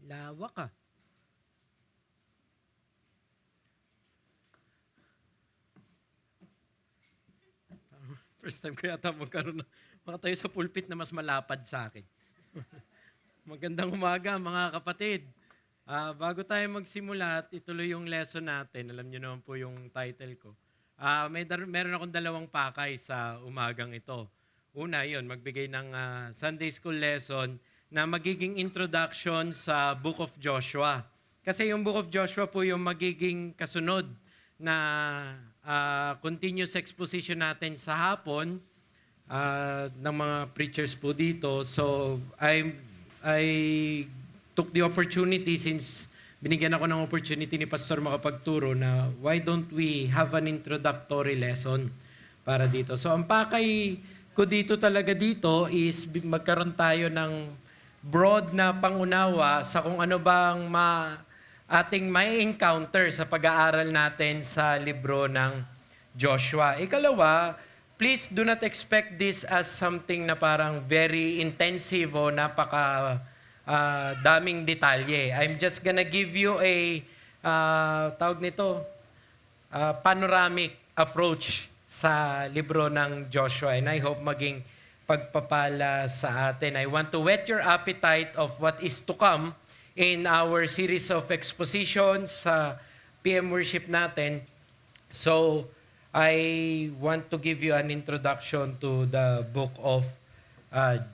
Lawak ah. First time ko yata makatayo sa pulpit na mas malapad sa akin. Magandang umaga mga kapatid. Bago tayo magsimula at ituloy yung lesson natin, alam niyo naman po yung title ko. Meron akong dalawang pakay sa umagang ito. Una, yun, magbigay ng Sunday School lesson na magiging introduction sa Book of Joshua. Kasi yung Book of Joshua po yung magiging kasunod na continuous exposition natin sa hapon ng mga preachers po dito. So, I took the opportunity since binigyan ako ng opportunity ni Pastor makapagturo na why don't we have an introductory lesson para dito. So, ang pakay ko dito talaga dito is magkaroon tayo ng broad na pangunawa sa kung ano bang ating may encounter sa pag-aaral natin sa libro ng Joshua. Ikalawa, please do not expect this as something na parang very intensive o daming detalye. I'm just gonna give you a panoramic approach sa libro ng Joshua, and I hope maging pagpapala sa atin. I want to whet your appetite of what is to come in our series of expositions sa PM worship natin. So, I want to give you an introduction to the book of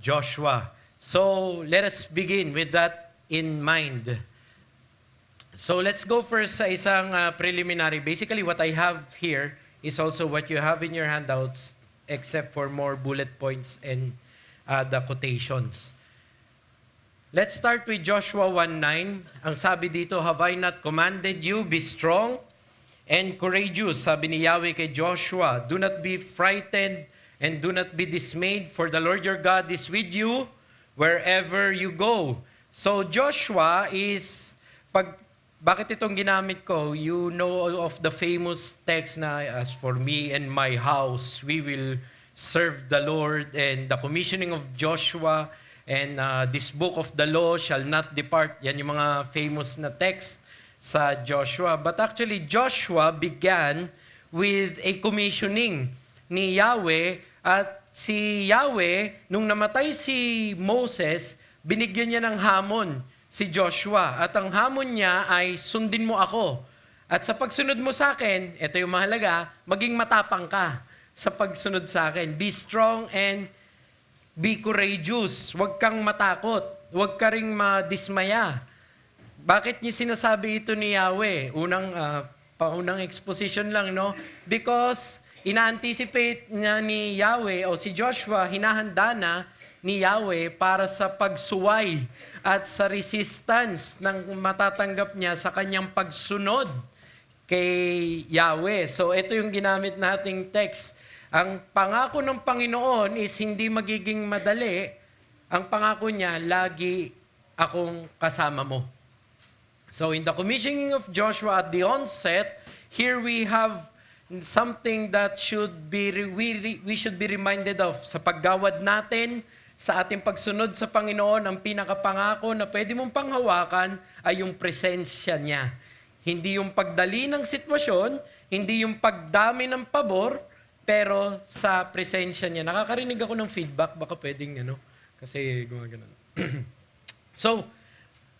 Joshua. So, let us begin with that in mind. So, let's go first sa isang preliminary. Basically, what I have here is also what you have in your handouts, except for more bullet points and the quotations. Let's start with Joshua 1:9. Ang sabi dito, "Have I not commanded you, be strong and courageous?" Sabi ni Yahweh kay Joshua, "Do not be frightened and do not be dismayed, for the Lord your God is with you wherever you go." So Joshua is, bakit itong ginamit ko? You know of the famous text na, "As for me and my house, we will serve the Lord," and the commissioning of Joshua, and this book of the law shall not depart. Yan yung mga famous na text sa Joshua. But actually, Joshua began with a commissioning ni Yahweh, at si Yahweh, nung namatay si Moses, binigyan niya ng hamon si Joshua. At ang hamon niya ay, "Sundin mo ako. At sa pagsunod mo sa akin," ito yung mahalaga, "maging matapang ka sa pagsunod sa akin. Be strong and be courageous." Huwag kang matakot. Huwag ka ring madismaya. Bakit niya sinasabi ito ni Yahweh? Paunang exposition lang, no? Because ina-anticipate niya ni Yahweh, o si Joshua, hinahanda na ni Yahweh para sa pagsuway at sa resistance ng matatanggap niya sa kanyang pagsunod kay Yahweh. So ito yung ginamit nating text. Ang pangako ng Panginoon is hindi magiging madali. Ang pangako niya, "Lagi akong kasama mo." So in the commissioning of Joshua at the onset, here we have something that we should be reminded of. Sa paggawad natin, sa ating pagsunod sa Panginoon, ang pinakapangako na pwede mong panghawakan ay yung presensya niya. Hindi yung pagdali ng sitwasyon, hindi yung pagdami ng pabor, pero sa presensya niya. Nakakarinig ako ng feedback, baka pwedeng kasi gumagano. So,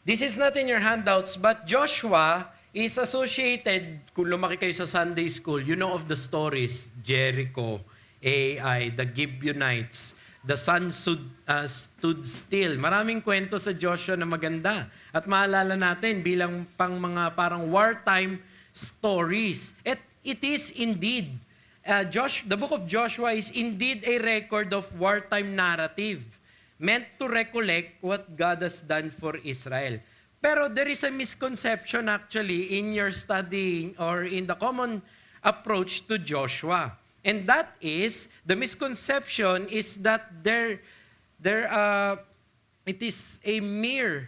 this is not in your handouts, but Joshua is associated, kung lumaki kayo sa Sunday school, you know of the stories, Jericho, Ai, the Gibeonites, the sun stood still. Maraming kwento sa Joshua na maganda. At maalala natin bilang mga parang wartime stories. It is indeed, the book of Joshua is indeed a record of wartime narrative meant to recollect what God has done for Israel. Pero there is a misconception actually in your studying or in the common approach to Joshua. And that is, the misconception is that it is a mere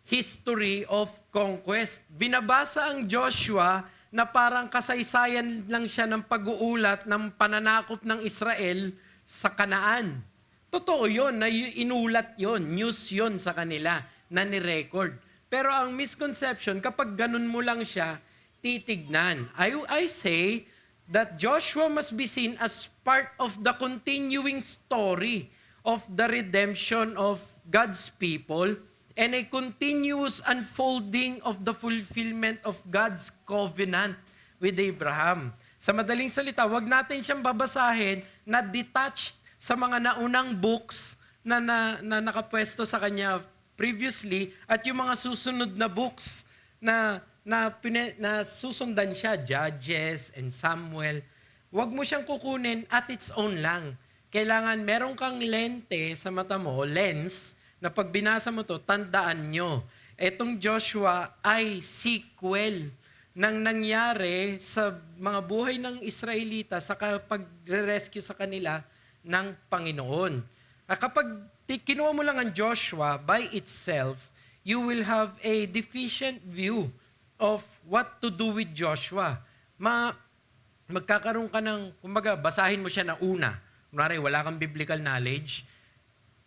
history of conquest. Binabasa ang Joshua na parang kasaysayan lang siya ng pag-uulat ng pananakop ng Israel sa Kanaan. Totoo yun, na inulat yun, news yun sa kanila, na ni-record. Pero ang misconception, kapag ganun mo lang siya, titignan. I say that Joshua must be seen as part of the continuing story of the redemption of God's people and a continuous unfolding of the fulfillment of God's covenant with Abraham. Sa madaling salita, wag natin siyang babasahin na detached sa mga naunang books na nakapwesto sa kanya previously at yung mga susunod na books na susundan siya, Judges and Samuel. Wag mo siyang kukunin at its own lang. Kailangan meron kang lente sa mata mo, lens, na pag binasa mo to, tandaan nyo. Etong Joshua ay sequel ng nangyari sa mga buhay ng Israelita sa pag-rescue sa kanila ng Panginoon. Kapag kinuha mo lang ang Joshua by itself, you will have a deficient view of what to do with Joshua. Magkakaroon ka ng, kumbaga, basahin mo siya na una. Kunwari, wala kang biblical knowledge.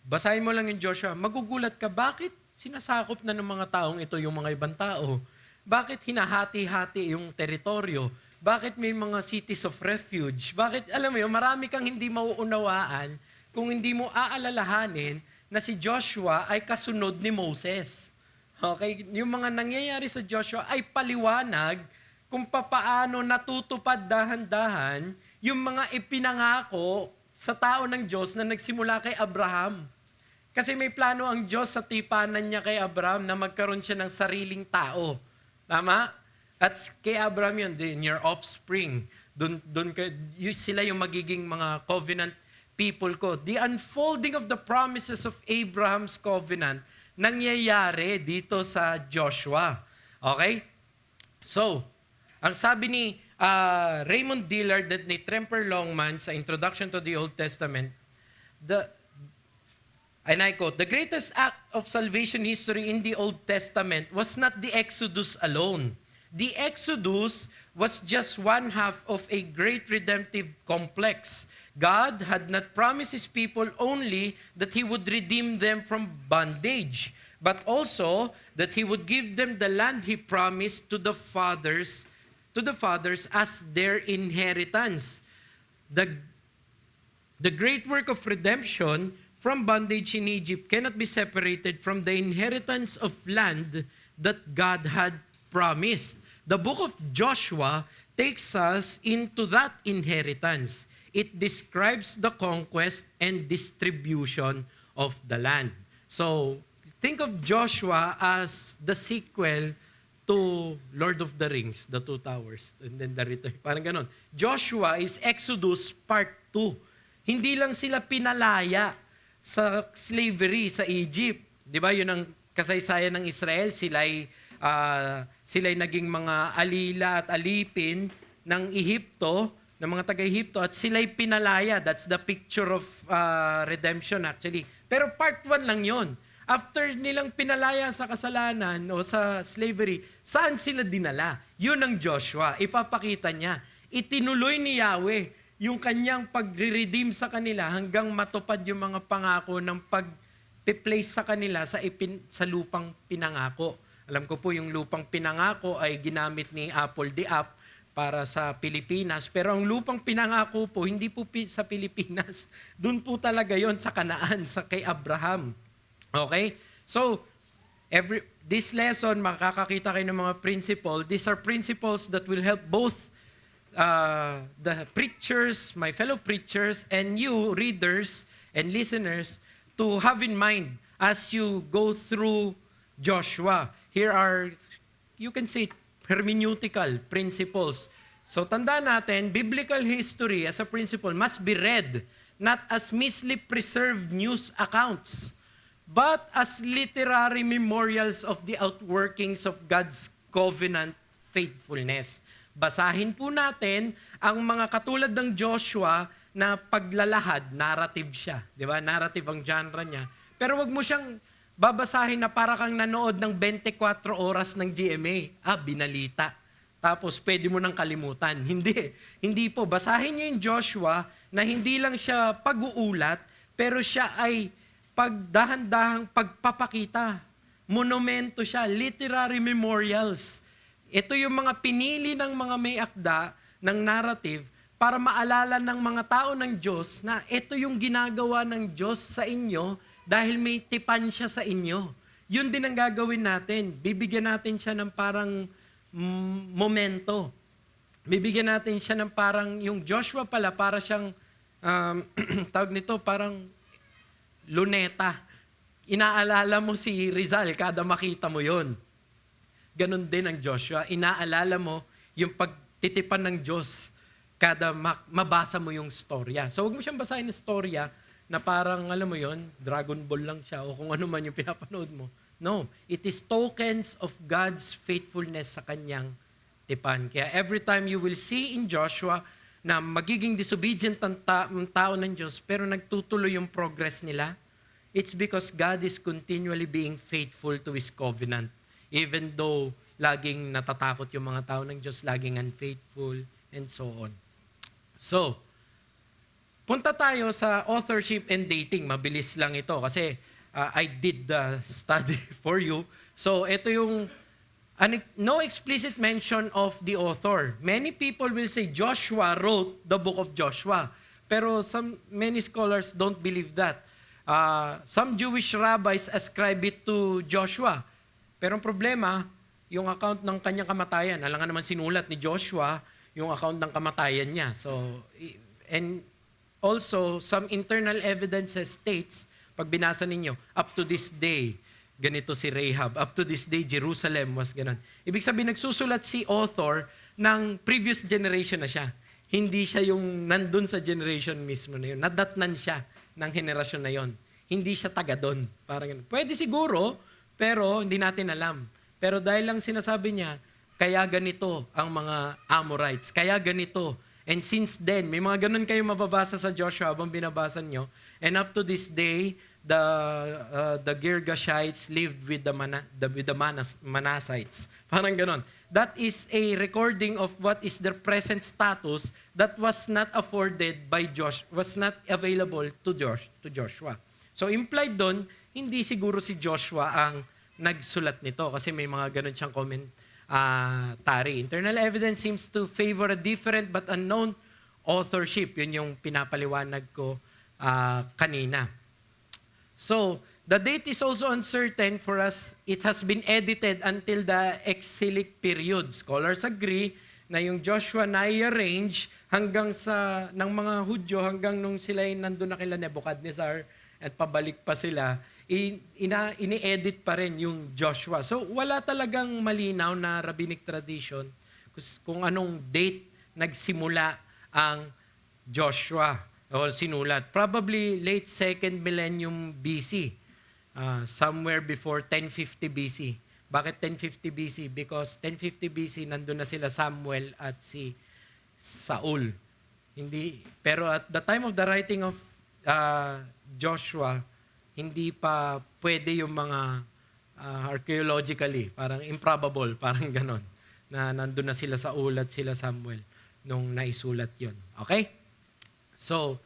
Basahin mo lang yung Joshua. Magugulat ka, bakit sinasakop na ng mga taong ito yung mga ibang tao? Bakit hinahati-hati yung teritoryo? Bakit may mga cities of refuge? Bakit, alam mo yun, marami kang hindi mauunawaan kung hindi mo aalalahanin na si Joshua ay kasunod ni Moses. Okay? Yung mga nangyayari sa Joshua ay paliwanag kung papaano natutupad dahan-dahan yung mga ipinangako sa tao ng Diyos na nagsimula kay Abraham. Kasi may plano ang Diyos sa tipanan niya kay Abraham na magkaroon siya ng sariling tao. Tama? At kay Abraham yun, in your offspring. Sila yung magiging mga covenant people ko. The unfolding of the promises of Abraham's covenant nangyayari dito sa Joshua. Okay? So, ang sabi ni Raymond Dillard at ni Tremper Longman sa Introduction to the Old Testament, and I quote, "The greatest act of salvation history in the Old Testament was not the Exodus alone. The Exodus was just one half of a great redemptive complex. God had not promised His people only that He would redeem them from bondage, but also that He would give them the land He promised to the fathers as their inheritance. The great work of redemption from bondage in Egypt cannot be separated from the inheritance of land that God had promised. The book of Joshua takes us into that inheritance. It describes the conquest and distribution of the land." So, think of Joshua as the sequel to Lord of the Rings, the Two Towers, and then the Return. Parang ganon. Joshua is Exodus part 2. Hindi lang sila pinalaya sa slavery sa Egypt. Di ba? Yun ang kasaysayan ng Israel. Sila'y naging mga alila at alipin ng Ehipto, ng mga taga-Ehipto, at sila'y pinalaya. That's the picture of redemption actually. Pero part 1 lang yon. After nilang pinalaya sa kasalanan o sa slavery, saan sila dinala? Yun ang Joshua. Ipapakita niya. Itinuloy ni Yahweh yung kanyang pag-redeem sa kanila hanggang matupad yung mga pangako ng pag-place sa kanila sa lupang pinangako. Alam ko po yung lupang pinangako ay ginamit ni Apple the App para sa Pilipinas. Pero ang lupang pinangako po, hindi po sa Pilipinas. Doon po talaga yon sa Kanaan, sa kay Abraham. Okay? So, this lesson, makakakita kayo ng mga principle. These are principles that will help both the preachers, my fellow preachers, and you, readers and listeners, to have in mind as you go through Joshua. Here are, you can say, hermeneutical principles. So tandaan natin, biblical history as a principle must be read not as misly preserved news accounts, but as literary memorials of the outworkings of God's covenant faithfulness. Basahin po natin ang mga katulad ng Joshua na paglalahad, narrative siya. Di ba? Narrative ang genre niya. Pero wag mo siyang babasahin na para kang nanood ng 24 oras ng GMA. Binalita. Tapos pwede mo nang kalimutan. Hindi. Hindi po. Basahin niyo yung Joshua na hindi lang siya pag-uulat, pero siya ay pagdahan-dahang pagpapakita monumento siya, literary memorials. Ito yung mga pinili ng mga may akda ng narrative para maalala ng mga tao ng Diyos na ito yung ginagawa ng Diyos sa inyo dahil may tipan siya sa inyo. Yun din ang gagawin natin. Bibigyan natin siya ng parang momento. Bibigyan natin siya ng parang, yung Joshua pala, para siyang, tawag nito, parang luneta. Inaalala mo si Rizal kada makita mo yon. Ganon din ang Joshua. Inaalala mo yung pagtitipan ng Diyos kada mabasa mo yung storya. So huwag mo siyang basahin ng storya na parang, alam mo yon, Dragon Ball lang siya o kung ano man yung pinapanood mo. No, it is tokens of God's faithfulness sa kanyang tipan. Kaya every time you will see in Joshua na magiging disobedient ang tao ng Diyos pero nagtutuloy yung progress nila, it's because God is continually being faithful to His covenant. Even though laging natatakot yung mga tao ng Diyos, laging unfaithful, and so on. So, punta tayo sa authorship and dating. Mabilis lang ito kasi I did the study for you. So, ito yung no explicit mention of the author. Many people will say Joshua wrote the book of Joshua. Pero many scholars don't believe that. Some Jewish rabbis ascribe it to Joshua. Pero ang problema, yung account ng kanyang kamatayan, alam nga naman sinulat ni Joshua, yung account ng kamatayan niya. So, and also, some internal evidences states, pag binasa ninyo, up to this day, ganito si Rahab. Up to this day, Jerusalem was ganon. Ibig sabihin, nagsusulat si author ng previous generation na siya. Hindi siya yung nandun sa generation mismo na yun. Nadatnan siya ng henerasyon na yon. Hindi siya taga doon. Parang ganun. Pwede siguro, pero hindi natin alam. Pero dahil lang sinasabi niya, kaya ganito ang mga Amorites. Kaya ganito. And since then, may mga ganun kayo mababasa sa Joshua habang binabasa nyo. And up to this day, the Girgashites lived with the Manassites. Parang ganun. That is a recording of what is their present status that was not afforded by Joshua, was not available to Joshua. So implied doon, hindi siguro si Joshua ang nagsulat nito kasi may mga ganun siyang commentary. Internal evidence seems to favor a different but unknown authorship. Yun yung pinapaliwanag ko kanina. So, the date is also uncertain for us. It has been edited until the exilic period. Scholars agree na yung Joshua na-arrange hanggang ng mga Hudyo hanggang nung sila nandun na kila Nebuchadnezzar at pabalik pa sila, ini-edit pa rin yung Joshua. So, wala talagang malinaw na rabbinic tradition kung anong date nagsimula ang Joshua o sinulat. Probably late 2nd millennium BC, somewhere before 1050 BC. Bakit 1050 BC? Because 1050 BC, nandun na sila Samuel at si Saul. Pero at the time of the writing of Joshua, hindi pa pwede yung mga archaeologically, parang improbable, parang ganon, na nandun na sila Saul at sila Samuel nung naisulat yon. Okay? So,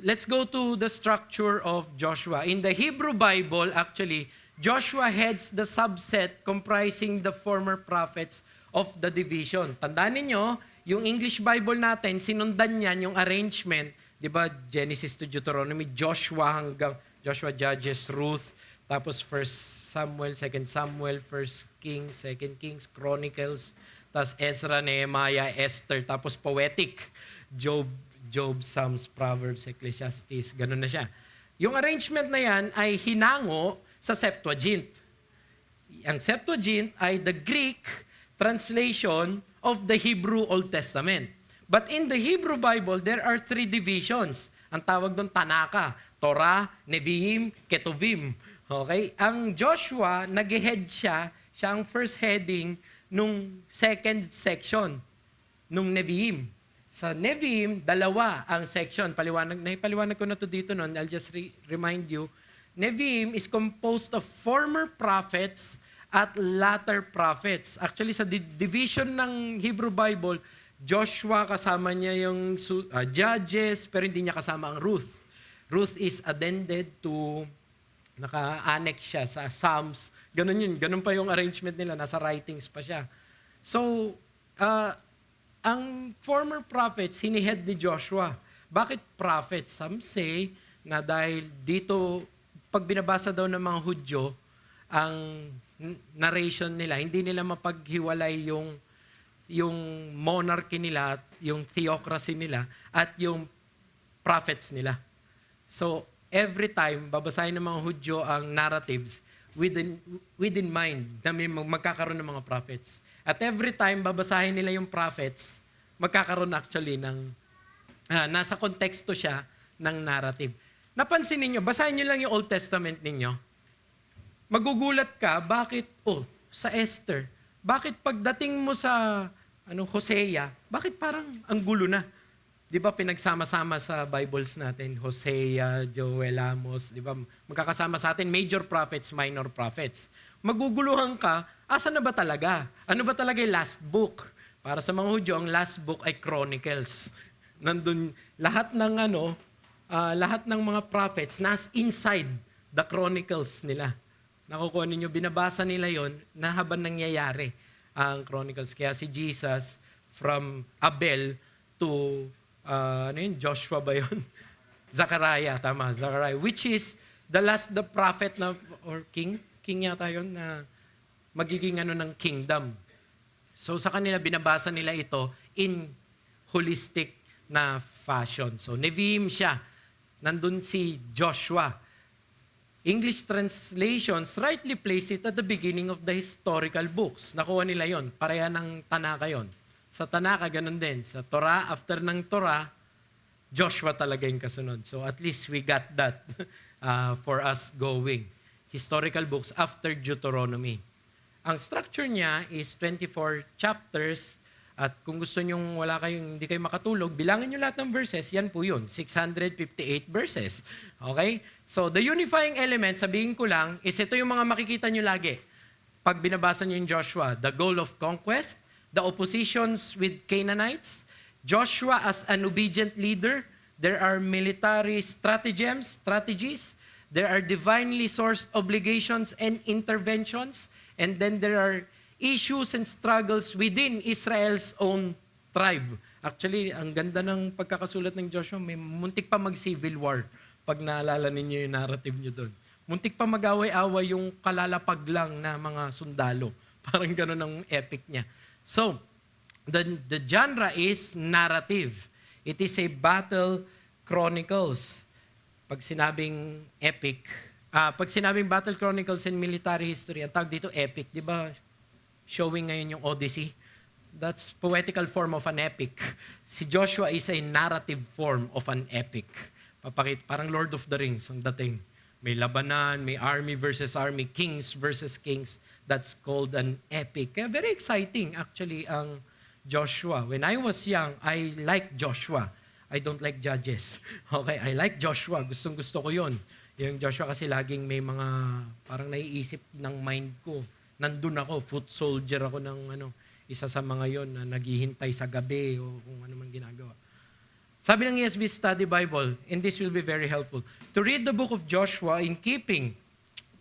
let's go to the structure of Joshua. In the Hebrew Bible, actually, Joshua heads the subset comprising the former prophets of the division. Tandaan ninyo, yung English Bible natin, sinundan niyan yung arrangement, di ba, Genesis to Deuteronomy, Joshua, Judges, Ruth, tapos 1 Samuel, 2 Samuel, 1 Kings, 2 Kings, Chronicles, tapos Ezra, Nehemiah, Esther, tapos poetic, Job, Psalms, Proverbs, Ecclesiastes, ganun na siya. Yung arrangement na yan ay hinango sa Septuagint. Ang Septuagint ay the Greek translation of the Hebrew Old Testament. But in the Hebrew Bible, there are 3 divisions. Ang tawag doon Tanaka, Torah, Nevi'im, Ketuvim. Okay? Ang Joshua, nag-head siya ang first heading nung second section, nung Nevi'im. Sa Nevi'im, 2 ang section. Naipaliwanag ko na to dito noon. I'll just remind you. Nevi'im is composed of former prophets at latter prophets. Actually, sa division ng Hebrew Bible, Joshua kasama niya yung Judges, pero hindi niya kasama ang Ruth. Ruth is addended to Naka-annex siya sa Psalms. Ganun yun. Ganun pa yung arrangement nila. Nasa writings pa siya. So, ang former prophets, hinihead ni Joshua. Bakit prophets? Some say na dahil dito, pag binabasa daw ng mga Hudyo, ang narration nila, hindi nila mapaghiwalay yung monarchy nila, yung theocracy nila, at yung prophets nila. So, every time, babasahin ng mga Hudyo ang narratives within mind na may magkakaroon ng mga prophets. At every time, babasahin nila yung prophets, magkakaroon actually ng, nasa konteksto siya ng narrative. Napansin ninyo, basahin nyo lang yung Old Testament ninyo. Magugulat ka, bakit, sa Esther, bakit pagdating mo sa Hosea, bakit parang ang gulo na? Di ba pinagsama-sama sa Bibles natin, Hosea, Joel, Amos, di ba? Magkakasama sa atin, major prophets, minor prophets. Maguguluhan ka, asa na ba talaga? Ano ba talaga yung last book? Para sa mga Hudyo, ang last book ay Chronicles. Nandun, lahat ng mga prophets nas inside the Chronicles nila. Nakukuha ninyo, binabasa nila yon na habang nangyayari ang Chronicles. Kaya si Jesus, from Abel to Joshua ba yun? Zachariah, tama, Zachariah. Which is the prophet na, or king yata yun, na magiging ng kingdom. So sa kanila, binabasa nila ito in holistic na fashion. So Nevi'im siya. Nandun si Joshua. English translations rightly place it at the beginning of the historical books. Nakuha nila yon. Pareha ng Tanaka yon. Sa Tanaka, ganun din. Sa Torah, after ng Torah, Joshua talaga yung kasunod. So at least we got that for us going. Historical books after Deuteronomy. Ang structure niya is 24 chapters. At kung gusto nyong hindi kayo makatulog, bilangin nyo lahat ng verses, yan po yun. 658 verses. Okay? So the unifying element, sabihin ko lang, is ito yung mga makikita nyo lagi. Pag binabasa nyo yung Joshua, the goal of conquest, the oppositions with Canaanites, Joshua as an obedient leader, there are military strategies, there are divinely sourced obligations and interventions, and then there are issues and struggles within Israel's own tribe. Actually, ang ganda ng pagkakasulat ng Joshua, may muntik pa mag-civil war pag naalala ninyo yung narrative nyo doon. Muntik pa mag-away-away yung kalalapag lang na mga sundalo. Parang gano'n ang epic niya. So, the genre is narrative. It is a battle chronicles. Pag sinabing epic, pag sinabing battle chronicles in military history, ang tawag dito epic, di ba? Showing ngayon yung Odyssey. That's poetical form of an epic. Si Joshua is a narrative form of an epic. Parang Lord of the Rings ang dating. May labanan, may army versus army, kings versus kings. That's called an epic. Kaya very exciting actually ang Joshua. When I was young, I liked Joshua. I don't like Judges. Okay, I like Joshua. Gustong-gusto ko yun. Yung Joshua kasi laging may mga parang naiisip ng mind ko. Nandun ako, foot soldier ako ng isa sa mga yon na naghihintay sa gabi o kung ano man ginagawa. Sabi ng ESV Study Bible, and this will be very helpful, to read the book of Joshua in keeping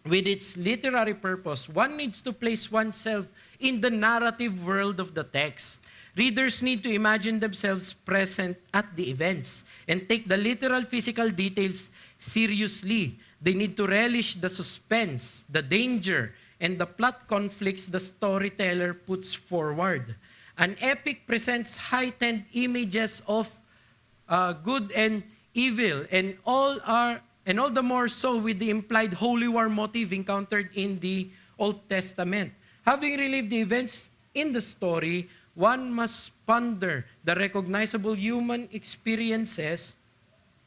with its literary purpose, one needs to place oneself in the narrative world of the text. Readers need to imagine themselves present at the events and take the literal physical details seriously. They need to relish the suspense, the danger, and the plot conflicts the storyteller puts forward. An epic presents heightened images of good and evil, and all the more so with the implied holy war motive encountered in the Old Testament. Having relived the events in the story, one must ponder the recognizable human experiences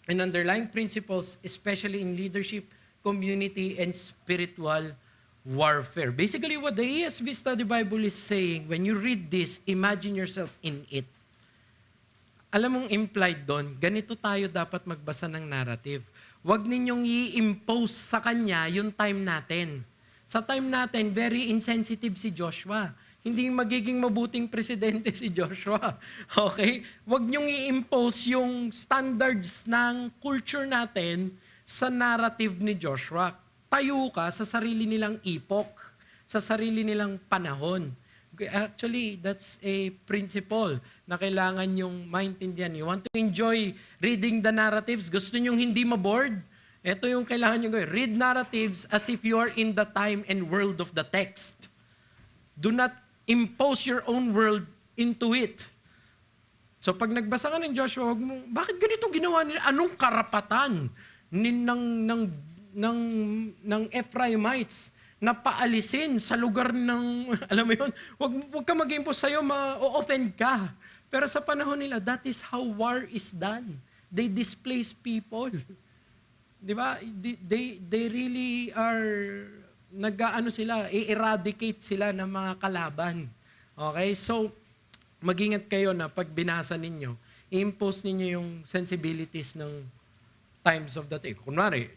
and underlying principles, especially in leadership, community, and spiritual warfare. Basically, what the ESV Study Bible is saying, when you read this, imagine yourself in it. Alam mong implied doon, ganito tayo dapat magbasa ng narrative. Huwag ninyong i-impose sa kanya yung time natin. Sa time natin, very insensitive si Joshua. Hindi magiging mabuting presidente si Joshua. Okay? Huwag niyong i-impose yung standards ng culture natin sa narrative ni Joshua. tayo ka sa sarili nilang epoch, sa sarili nilang panahon. Actually, that's a principle na kailangan yung maintindihan. You want to enjoy reading the narratives? Gusto nyong hindi maboard? Ito yung kailangan nyo gawin. Read narratives as if you are in the time and world of the text. Do not impose your own world into it. So pag nagbasa ka ng Joshua, wag mo, bakit ganito ginawa nila? Anong karapatan ng Ephraimites na paalisin sa lugar ng, alam mo yun, wag ka mag-impose sa'yo, ma-offend ka. Pero sa panahon nila, that is how war is done. They displace people. Di ba? They really are, i-eradicate sila ng mga kalaban. Okay? So, mag-ingat kayo na pag binasa ninyo, i-impose ninyo yung sensibilities ng times of the day. Kunwari,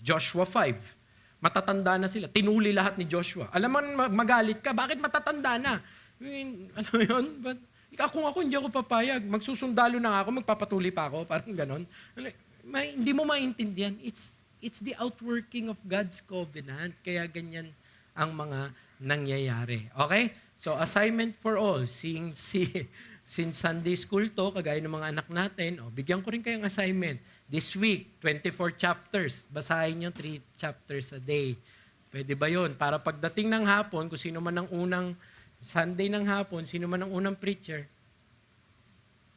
Joshua 5. Matatanda na sila. Tinuli lahat ni Joshua. Alam mo, magalit ka. Bakit matatanda na? Alam mo yun? But, kung ako, hindi ako papayag. Magsusundalo na ako, magpapatuli pa ako. Parang ganon. Hindi mo maintindihan. It's the outworking of God's covenant. Kaya ganyan ang mga nangyayari. Okay? So, assignment for all. Since Sunday school to, kagaya ng mga anak natin, bigyan ko rin kayong assignment. This week, 24 chapters. Basahin nyo 3 chapters a day. Pwede ba yun? Para pagdating ng hapon, kung sino man ang unang Sunday ng hapon, sino man ang unang preacher,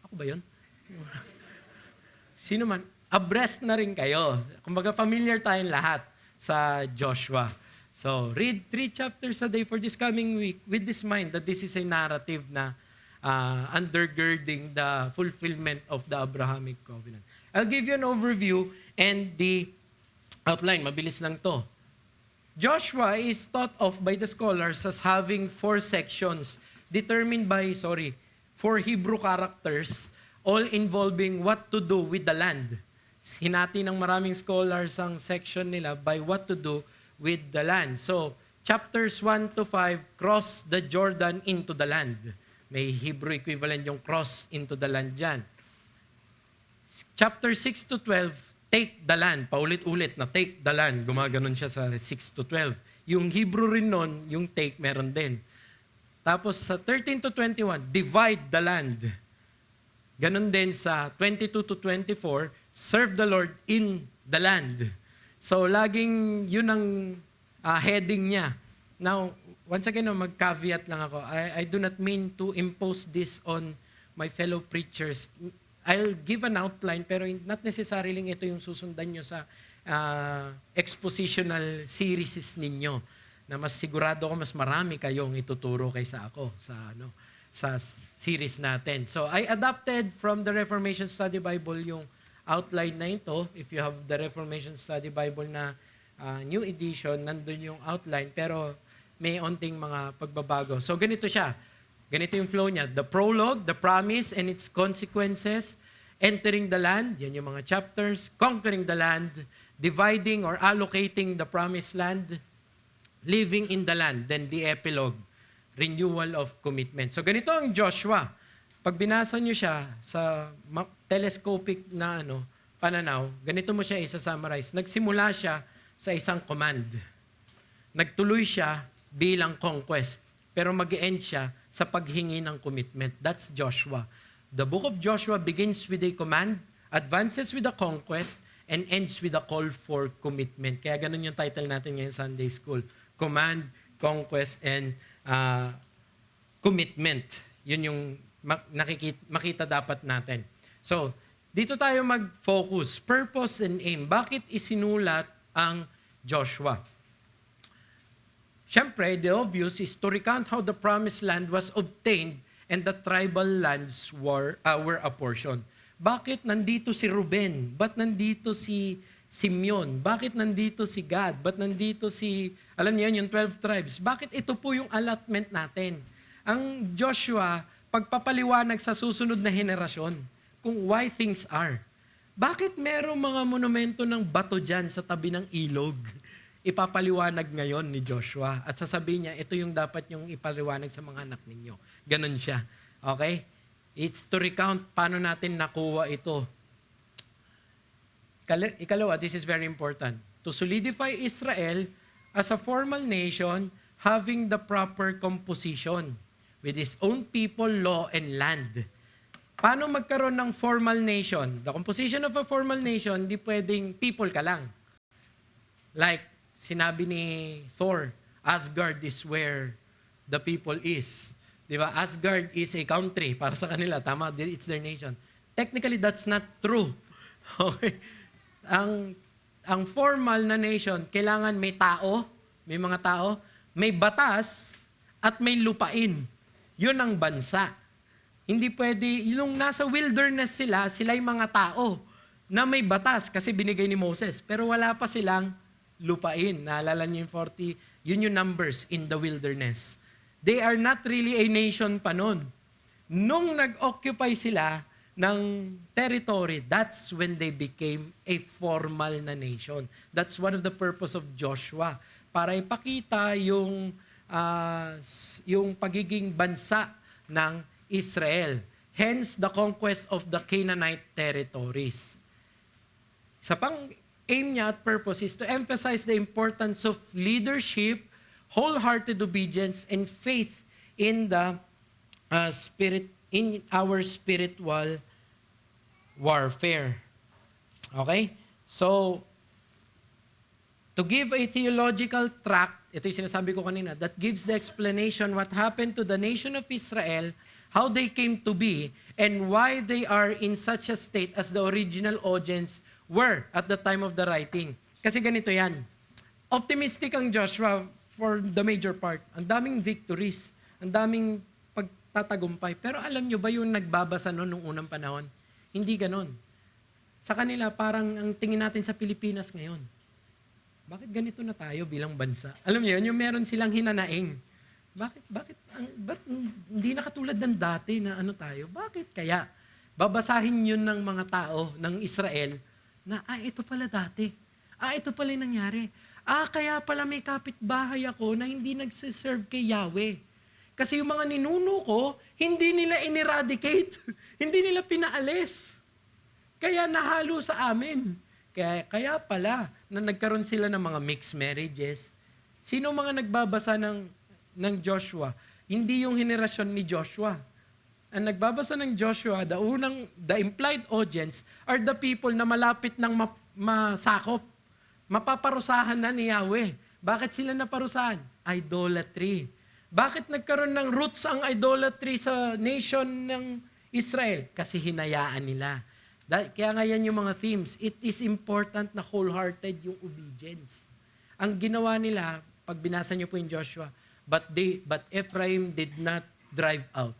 ako ba yun? Sino man, abreast na rin kayo. Kumbaga familiar tayong lahat sa Joshua. So, read 3 chapters a day for this coming week with this mind that this is a narrative na undergirding the fulfillment of the Abrahamic covenant. I'll give you an overview and the outline. Mabilis lang to. Joshua is thought of by the scholars as having 4 sections determined by, 4 Hebrew characters, all involving what to do with the land. Hinati ng maraming scholars ang section nila by what to do with the land. So, chapters 1 to 5, cross the Jordan into the land. May Hebrew equivalent yung cross into the land dyan. Chapter 6 to 12, take the land. Paulit-ulit na take the land. Gumaganon siya sa 6 to 12. Yung Hebrew rin nun, yung take meron din. Tapos sa 13 to 21, divide the land. Ganon din sa 22 to 24, serve the Lord in the land. So laging yun ang heading niya. Now, once again, mag-caveat lang ako. I do not mean to impose this on my fellow preachers. I'll give an outline, pero not necessarily ito yung susundan nyo sa expositional series ninyo. Na mas sigurado ko mas marami kayong ituturo kaysa ako sa series natin. So I adapted from the Reformation Study Bible yung outline na ito. If you have the Reformation Study Bible na new edition, nandun yung outline. Pero may onting mga pagbabago. So ganito siya. Ganito yung flow niya. The prologue, the promise and its consequences, entering the land, yan yung mga chapters, conquering the land, dividing or allocating the promised land, living in the land, then the epilogue, renewal of commitment. So ganito ang Joshua. Pag binasa nyo siya sa telescopic na pananaw, ganito mo siya isa-summarize. Nagsimula siya sa isang command. Nagtuloy siya bilang conquest. Pero mag-end siya sa paghingi ng commitment. That's Joshua. The book of Joshua begins with a command, advances with a conquest, and ends with a call for commitment. Kaya ganun yung title natin ngayon Sunday School. Command, conquest, and commitment. Yun yung makita dapat natin. So, dito tayo mag-focus. Purpose and aim. Bakit isinulat ang Joshua? Siyempre, the obvious is to recount how the promised land was obtained and the tribal lands were apportioned. Bakit nandito si Ruben? Ba't nandito si Simeon? Bakit nandito si Gad? Ba't nandito alam niyo yun, yung 12 tribes? Bakit ito po yung allotment natin? Ang Joshua, pagpapaliwanag sa susunod na henerasyon kung why things are. Bakit merong mga monumento ng bato dyan sa tabi ng ilog? Ipapaliwanag ngayon ni Joshua at sasabihin niya, ito yung dapat yung ipaliwanag sa mga anak ninyo. Ganon siya. Okay? It's to recount paano natin nakuha ito. Ikalawa, this is very important. to solidify Israel as a formal nation having the proper composition with its own people, law, and land. Paano magkaroon ng formal nation? The composition of a formal nation, di pwedeng people ka lang. Like, sinabi ni Thor, Asgard is where the people is. Di ba? Asgard is a country para sa kanila. Tama, it's their nation. Technically, that's not true. Okay? Ang formal na nation, kailangan may tao, may mga tao, may batas, at may lupain. Yun ang bansa. Hindi pwede, yung nasa wilderness sila yung mga tao na may batas kasi binigay ni Moses. Pero wala pa silang lupain. Naalala niyo yung 40, yun yung numbers in the wilderness. They are not really a nation pa nun. Nung nag-occupy sila ng territory, that's when they became a formal na nation. That's one of the purpose of Joshua. Para ipakita yung pagiging bansa ng Israel. Hence, the conquest of the Canaanite territories. Sa pang aim niya at purpose is to emphasize the importance of leadership, wholehearted obedience, and faith in the in our spiritual warfare. Okay? So, to give a theological tract, ito yung sinasabi ko kanina, that gives the explanation what happened to the nation of Israel, how they came to be, and why they are in such a state as the original audience were at the time of the writing. Kasi ganito yan. Optimistic ang Joshua for the major part. Ang daming victories, ang daming pagtatagumpay. Pero alam nyo ba yung nagbabasa noon nung unang panahon? Hindi ganon. Sa kanila, parang ang tingin natin sa Pilipinas ngayon. Bakit ganito na tayo bilang bansa? Alam niyo, yung meron silang hinanaing. Bakit hindi na katulad ng dati na ano tayo? Bakit kaya? Babasahin yun ng mga tao ng Israel na, ito pala dati. Ito pala yung nangyari. Kaya pala may kapitbahay ako na hindi nagsiserve kay Yahweh. Kasi yung mga ninuno ko, hindi nila ineradicate. Hindi nila pinaalis. Kaya nahalo sa amin. Kaya pala na nagkaroon sila ng mga mixed marriages. Sino mga nagbabasa ng Joshua? Hindi yung henerasyon ni Joshua. Ang nagbabasa ng Joshua, the implied audience are the people na malapit ng masakop. Mapaparusahan na ni Yahweh. Bakit sila naparusahan? Idolatry. Bakit nagkaroon ng roots ang idolatry sa nation ng Israel? Kasi hinayaan nila. Kaya nga yan yung mga themes. It is important na wholehearted yung obedience. Ang ginawa nila, pag binasa niyo po yung Joshua, but Ephraim did not drive out.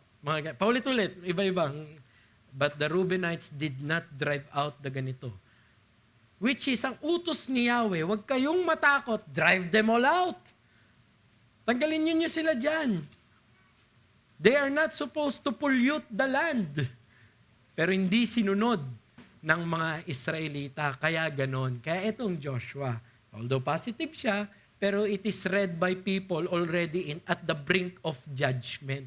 Paulit-ulit, iba-ibang. But the Reubenites did not drive out the ganito. Which is ang utos ni Yahweh, huwag kayong matakot, drive them all out. Tanggalin niyo sila dyan. They are not supposed to pollute the land. Pero hindi sinunod ng mga Israelita. Kaya ganon. Kaya itong Joshua, although positive siya, pero it is read by people already at the brink of judgment.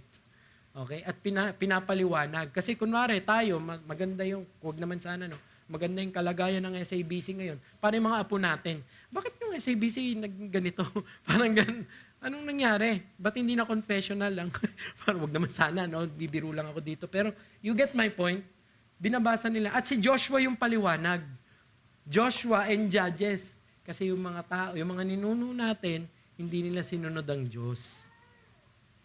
Okay? At pinapaliwanag. Kasi kunwari tayo, maganda yung, huwag naman sana, no? Maganda yung kalagayan ng SABC ngayon. Paano yung mga apo natin? Bakit yung SABC ganito? Parang anong nangyari? Ba't hindi na confessional lang? Parang wag naman sana, no? Bibiro lang ako dito. Pero you get my point? Binabasa nila. At si Joshua yung paliwanag. Joshua and Judges. Kasi yung mga tao, yung mga ninuno natin, hindi nila sinunod ang Diyos.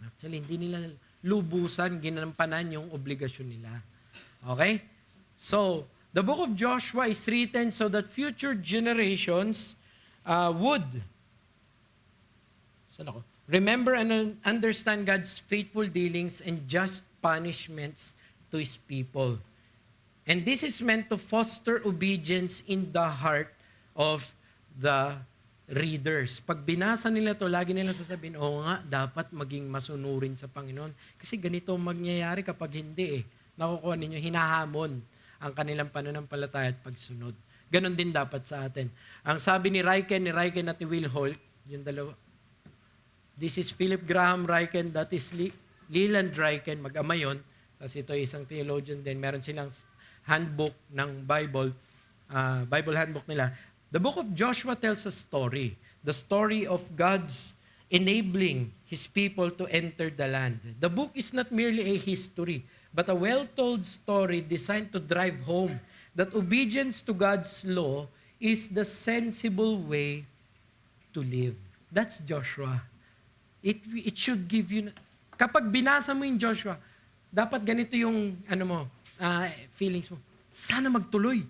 Actually, hindi nila lubusan, ginampanan yung obligasyon nila. Okay? So, the book of Joshua is written so that future generations would remember and understand God's faithful dealings and just punishments to His people. And this is meant to foster obedience in the heart of the readers. Pag binasa nila to, lagi nila sasabihin, dapat maging masunurin sa Panginoon. Kasi ganito mangyayari kapag hindi nakukuha ninyo, hinahamon ang kanilang pananampalataya at pagsunod. Ganon din dapat sa atin. Ang sabi ni Ryken at ni Will Holt, yung dalawa, this is Philip Graham Ryken, that is Leland Ryken, mag-ama yun. Tapos ito isang theologian din. Meron silang handbook ng Bible handbook nila. The book of Joshua tells a story. The story of God's enabling His people to enter the land. The book is not merely a history, but a well-told story designed to drive home that obedience to God's law is the sensible way to live. That's Joshua. It should give you, kapag binasa mo yung Joshua, dapat ganito yung feelings mo. Sana magtuloy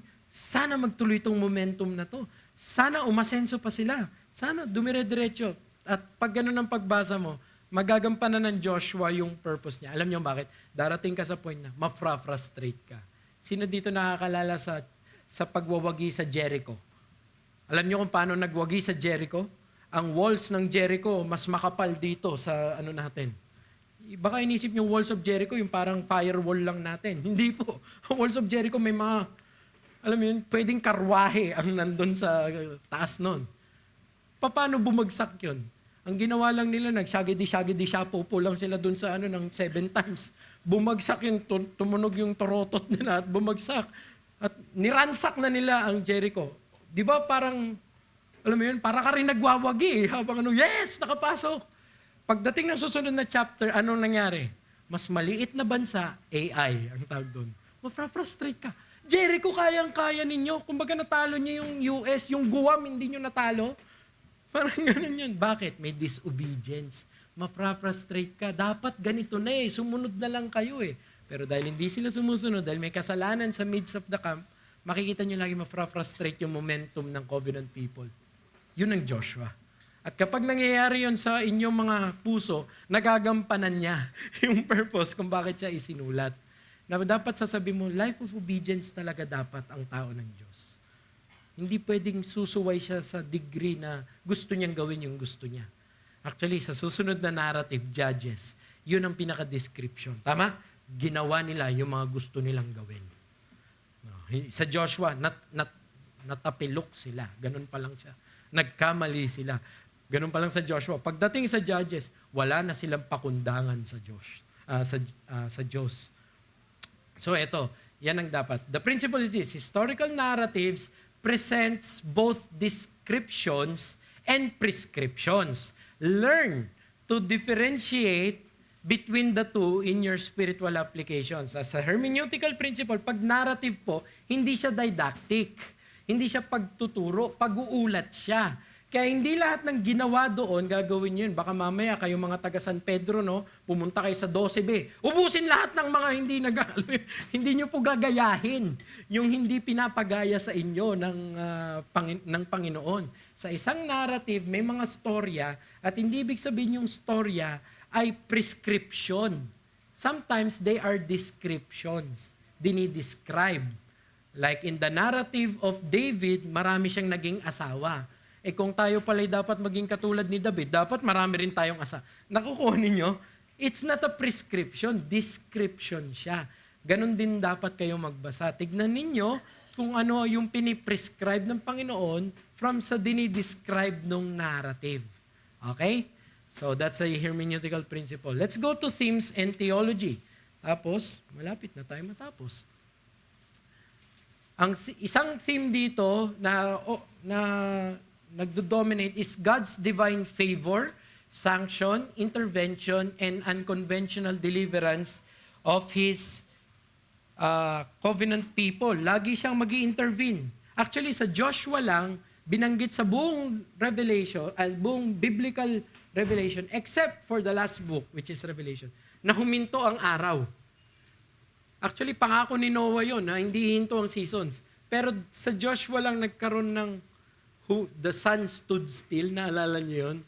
itong momentum na to. Sana umasenso pa sila. Sana dumire-diretso. At pag ganun ang pagbasa mo, magagampanan ng Joshua yung purpose niya. Alam niyo bakit? Darating ka sa point na mafra-frustrate ka. Sino dito nakakalala sa pagwawagi sa Jericho? Alam niyo kung paano nagwagi sa Jericho? Ang walls ng Jericho, mas makapal dito sa natin. Baka inisip yung walls of Jericho, yung parang firewall lang natin. Hindi po. Ang walls of Jericho may mga, alam mo yun, pwedeng karwahe ang nandun sa taas nun. Paano bumagsak yun? Ang ginawa lang nila, nagsyagidi siyapo lang sila dun sa ng 7 times. Bumagsak yung, tumunog yung torotot nila at bumagsak. At niransak na nila ang Jericho. Di ba parang, alam mo yun, para ka rin nagwawagi habang yes, nakapasok. Pagdating ng susunod na chapter, anong nangyari? Mas maliit na bansa, AI ang tawag doon. Mafra-frustrate ka. Jericho, kayang-kaya ninyo. Kumbaga natalo niyo yung US, yung Guam, hindi nyo natalo. Parang ganun yun. Bakit? May disobedience. Mafra-frustrate ka. Dapat ganito na sumunod na lang kayo Pero dahil hindi sila sumusunod, dahil may kasalanan sa midst of the camp, makikita nyo lagi mafra-frustrate yung momentum ng covenant people. Yun ang Joshua. At kapag nangyayari yun sa inyong mga puso, nagagampanan niya yung purpose kung bakit siya isinulat. Na dapat sasabi mo, life of obedience talaga dapat ang tao ng Diyos. Hindi pwedeng susuway siya sa degree na gusto niyang gawin yung gusto niya. Actually, sa susunod na narrative, Judges, yun ang pinaka-description. Tama? Ginawa nila yung mga gusto nilang gawin. Sa Joshua, natapilok sila. Ganun pa lang siya. Nagkamali sila. Ganun pa lang sa Joshua. Pagdating sa Judges, wala na silang pakundangan sa Diyos. So eto, yan ang dapat. The principle is this: historical narratives presents both descriptions and prescriptions. Learn to differentiate between the two in your spiritual applications. As a hermeneutical principle, pag narrative po, hindi siya didactic. Hindi siya pagtuturo, pag-uulat siya. Kaya hindi lahat ng ginawa doon gagawin yun. Baka mamaya kayo mga taga San Pedro, pumunta kayo sa 12B. Ubusin lahat ng mga hindi nyo po gagayahin yung hindi pinapagaya sa inyo ng Panginoon. Sa isang narrative, may mga storya at hindi ibig sabihin yung storya ay prescription. Sometimes they are descriptions. Dinidescribe. Like in the narrative of David, marami siyang naging asawa. Kung tayo pala'y dapat maging katulad ni David, dapat marami rin tayong asawa. Nakukuha ninyo? It's not a prescription, description siya. Ganon din dapat kayo magbasa. Tignan ninyo kung ano yung piniprescribe ng Panginoon from sa dinidescribe nung narrative. Okay? So that's a hermeneutical principle. Let's go to themes and theology. Tapos, malapit na tayo matapos. Ang isang theme dito na nagdo-dominate is God's divine favor, sanction, intervention, and unconventional deliverance of His covenant people. Lagi siyang mag-i-intervene. Actually, sa Joshua lang, binanggit sa buong Revelation, buong biblical Revelation, except for the last book, which is Revelation, na huminto ang araw. Actually, pangako ni Noah yun, na hindi hinto ang seasons. Pero sa Joshua lang nagkaroon ng the sun stood still, naalala niyo yun?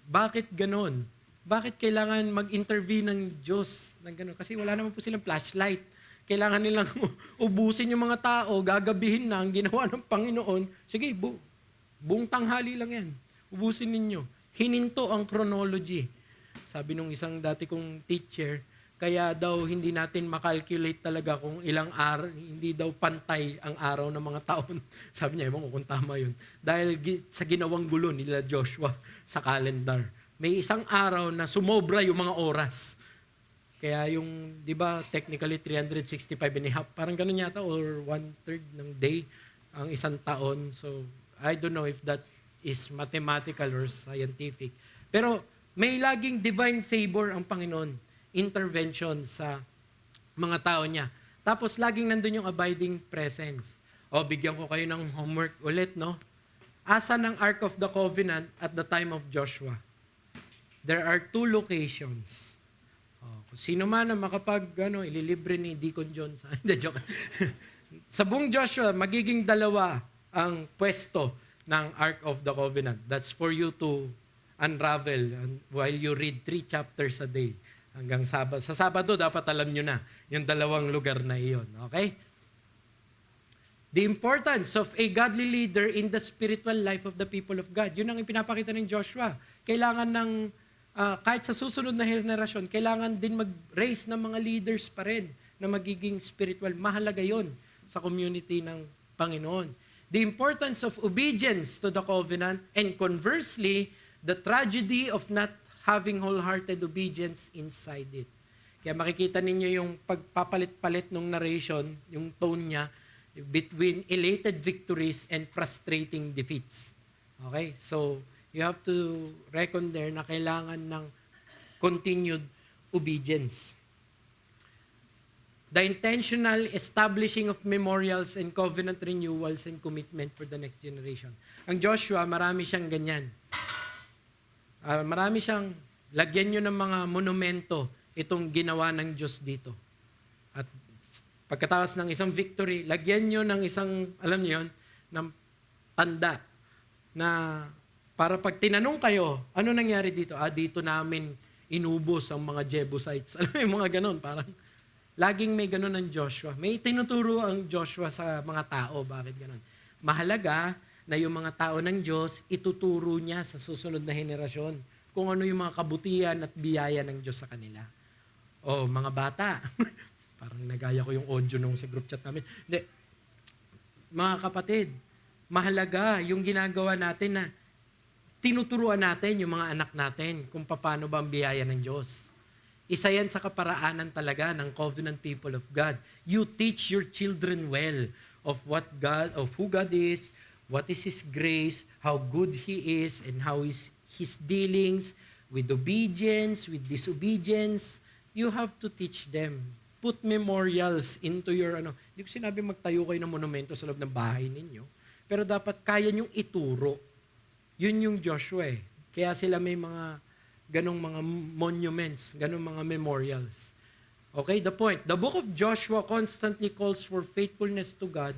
Bakit ganon? Bakit kailangan mag-intervene ng Diyos ng ganon? Kasi wala naman po silang flashlight. Kailangan nilang ubusin yung mga tao, gagabihin na ang ginawa ng Panginoon. Sige, buong tanghali lang yan. Ubusin ninyo. Hininto ang chronology. Sabi nung isang dati kong teacher, kaya daw hindi natin makalculate talaga kung ilang araw, hindi daw pantay ang araw ng mga taon. Sabi niya, ewan ko kung tama yun. Dahil sa ginawang gulo nila Joshua sa calendar, may isang araw na sumobra yung mga oras. Kaya yung, di ba, technically 365 and a half, parang ganun yata, or 1/3 ng day, ang isang taon. So, I don't know if that is mathematical or scientific. Pero may laging divine favor ang Panginoon, intervention sa mga tao niya. Tapos laging nandun yung abiding presence. O, bigyan ko kayo ng homework ulit, no? Asa ng Ark of the Covenant at the time of Joshua? There are 2 locations. Kung sino man ang ililibre ni Deacon John. Hindi, joke. Sa buong Joshua, magiging 2 ang pwesto ng Ark of the Covenant. That's for you to unravel while you read 3 chapters a day. Hanggang Sabado. Sa Sabado, dapat alam nyo na yung 2 lugar na iyon. Okay? The importance of a godly leader in the spiritual life of the people of God. Yun ang ipinapakita ng Joshua. Kailangan ng, kahit sa susunod na henerasyon, kailangan din mag-raise ng mga leaders pa rin na magiging spiritual. Mahalaga yon sa community ng Panginoon. The importance of obedience to the covenant and conversely, the tragedy of not having wholehearted obedience inside it. Kaya makikita ninyo yung pagpapalit-palit ng narration, yung tone niya, between elated victories and frustrating defeats. Okay? So, you have to reckon there na kailangan ng continued obedience. The intentional establishing of memorials and covenant renewals and commitment for the next generation. Ang Joshua, marami siyang ganyan. Marami siyang, lagyan nyo ng mga monumento itong ginawa ng Diyos dito. At pagkatapos ng isang victory, lagyan nyo ng isang, alam niyo yun, ng tanda na para pag tinanong kayo, ano nangyari dito? Dito namin inubos ang mga Jebusites. Alam mo yung mga ganon, parang laging may ganon ng Joshua. May tinuturo ang Joshua sa mga tao. Bakit ganon? Mahalaga na yung mga tao ng Diyos, ituturo niya sa susunod na henerasyon kung ano yung mga kabutihan at biyaya ng Diyos sa kanila. O, mga bata, parang nagaya ko yung audio nung sa group chat namin. Hindi. Mga kapatid, mahalaga yung ginagawa natin na tinuturuan natin yung mga anak natin kung paano ba ang biyaya ng Diyos. Isa yan sa kaparaanan talaga ng covenant people of God. You teach your children well of who God is, what is His grace, how good He is, and how is His dealings with obedience, with disobedience. You have to teach them. Put memorials into your, hindi ko sinabi magtayo kayo ng monumento sa loob ng bahay ninyo, pero dapat kaya nyong ituro. Yun yung Joshua eh. Kaya sila may mga ganong mga monuments, ganong mga memorials. Okay, the point. The book of Joshua constantly calls for faithfulness to God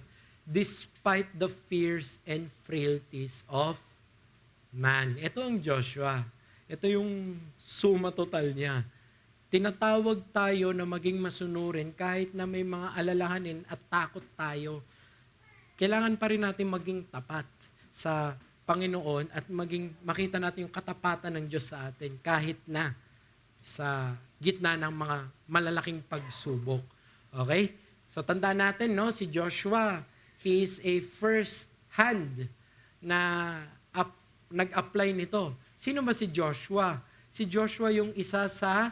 despite the fears and frailties of man. Ito ang Joshua. Ito yung suma total niya. Tinatawag tayo na maging masunurin kahit na may mga alalahanin at takot tayo. Kailangan pa rin natin maging tapat sa Panginoon at makita natin yung katapatan ng Diyos sa atin kahit na sa gitna ng mga malalaking pagsubok. Okay? So tandaan natin, no, si Joshua, he is a first hand na nag-apply nito. Sino ba si Joshua? Si Joshua yung isa sa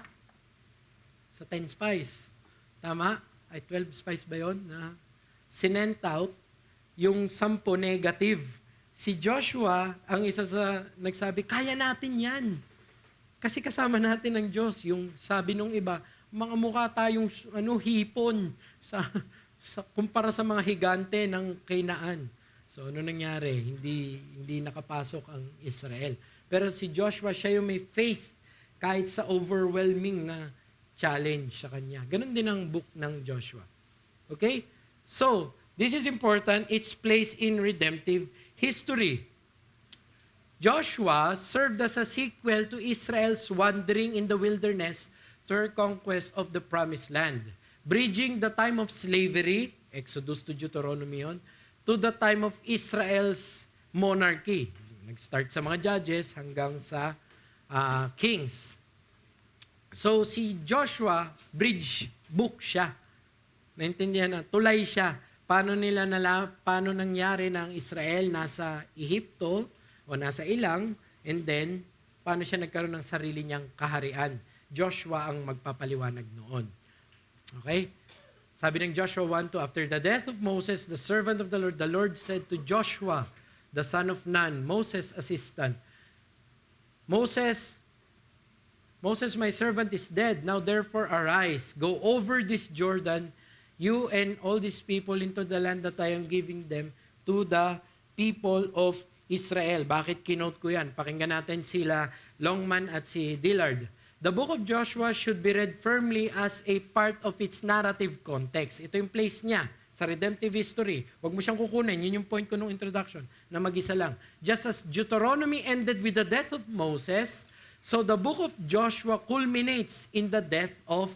10 spies. Tama? Ay 12 spies ba yun? Na sinent out yung 10 negative. Si Joshua ang isa sa nagsabi, kaya natin yan. Kasi kasama natin ang Diyos. Yung sabi nung iba, mga mukha tayong hipon kumpara sa mga higante ng Canaan. So ano nangyari? Hindi nakapasok ang Israel. Pero si Joshua, siya yung may faith kahit sa overwhelming na challenge sa kanya. Ganon din ang book ng Joshua. Okay? So, this is important. It's placed in redemptive history. Joshua served as a sequel to Israel's wandering in the wilderness to her conquest of the promised land, bridging the time of slavery, Exodus to Deuteronomy yun, to the time of Israel's monarchy. Nag-start sa mga judges hanggang sa kings. So si Joshua, bridge book siya. Naintindihan na, tulay siya. Paano nangyari na ang Israel nasa Ehipto o nasa ilang, and then paano siya nagkaroon ng sarili niyang kaharian. Joshua ang magpapaliwanag noon. Okay? Sabi ng Joshua 1:2, after the death of Moses, the servant of the Lord said to Joshua, the son of Nun, Moses' assistant, Moses, my servant is dead. Now therefore arise, go over this Jordan, you and all these people into the land that I am giving them to the people of Israel. Bakit kinote ko yan? Pakinggan natin sila Longman at si Dillard. The book of Joshua should be read firmly as a part of its narrative context. Ito yung place niya sa redemptive history. Huwag mo siyang kukunin. Yun yung point ko nung introduction na mag-isa lang. Just as Deuteronomy ended with the death of Moses, so the book of Joshua culminates in the death of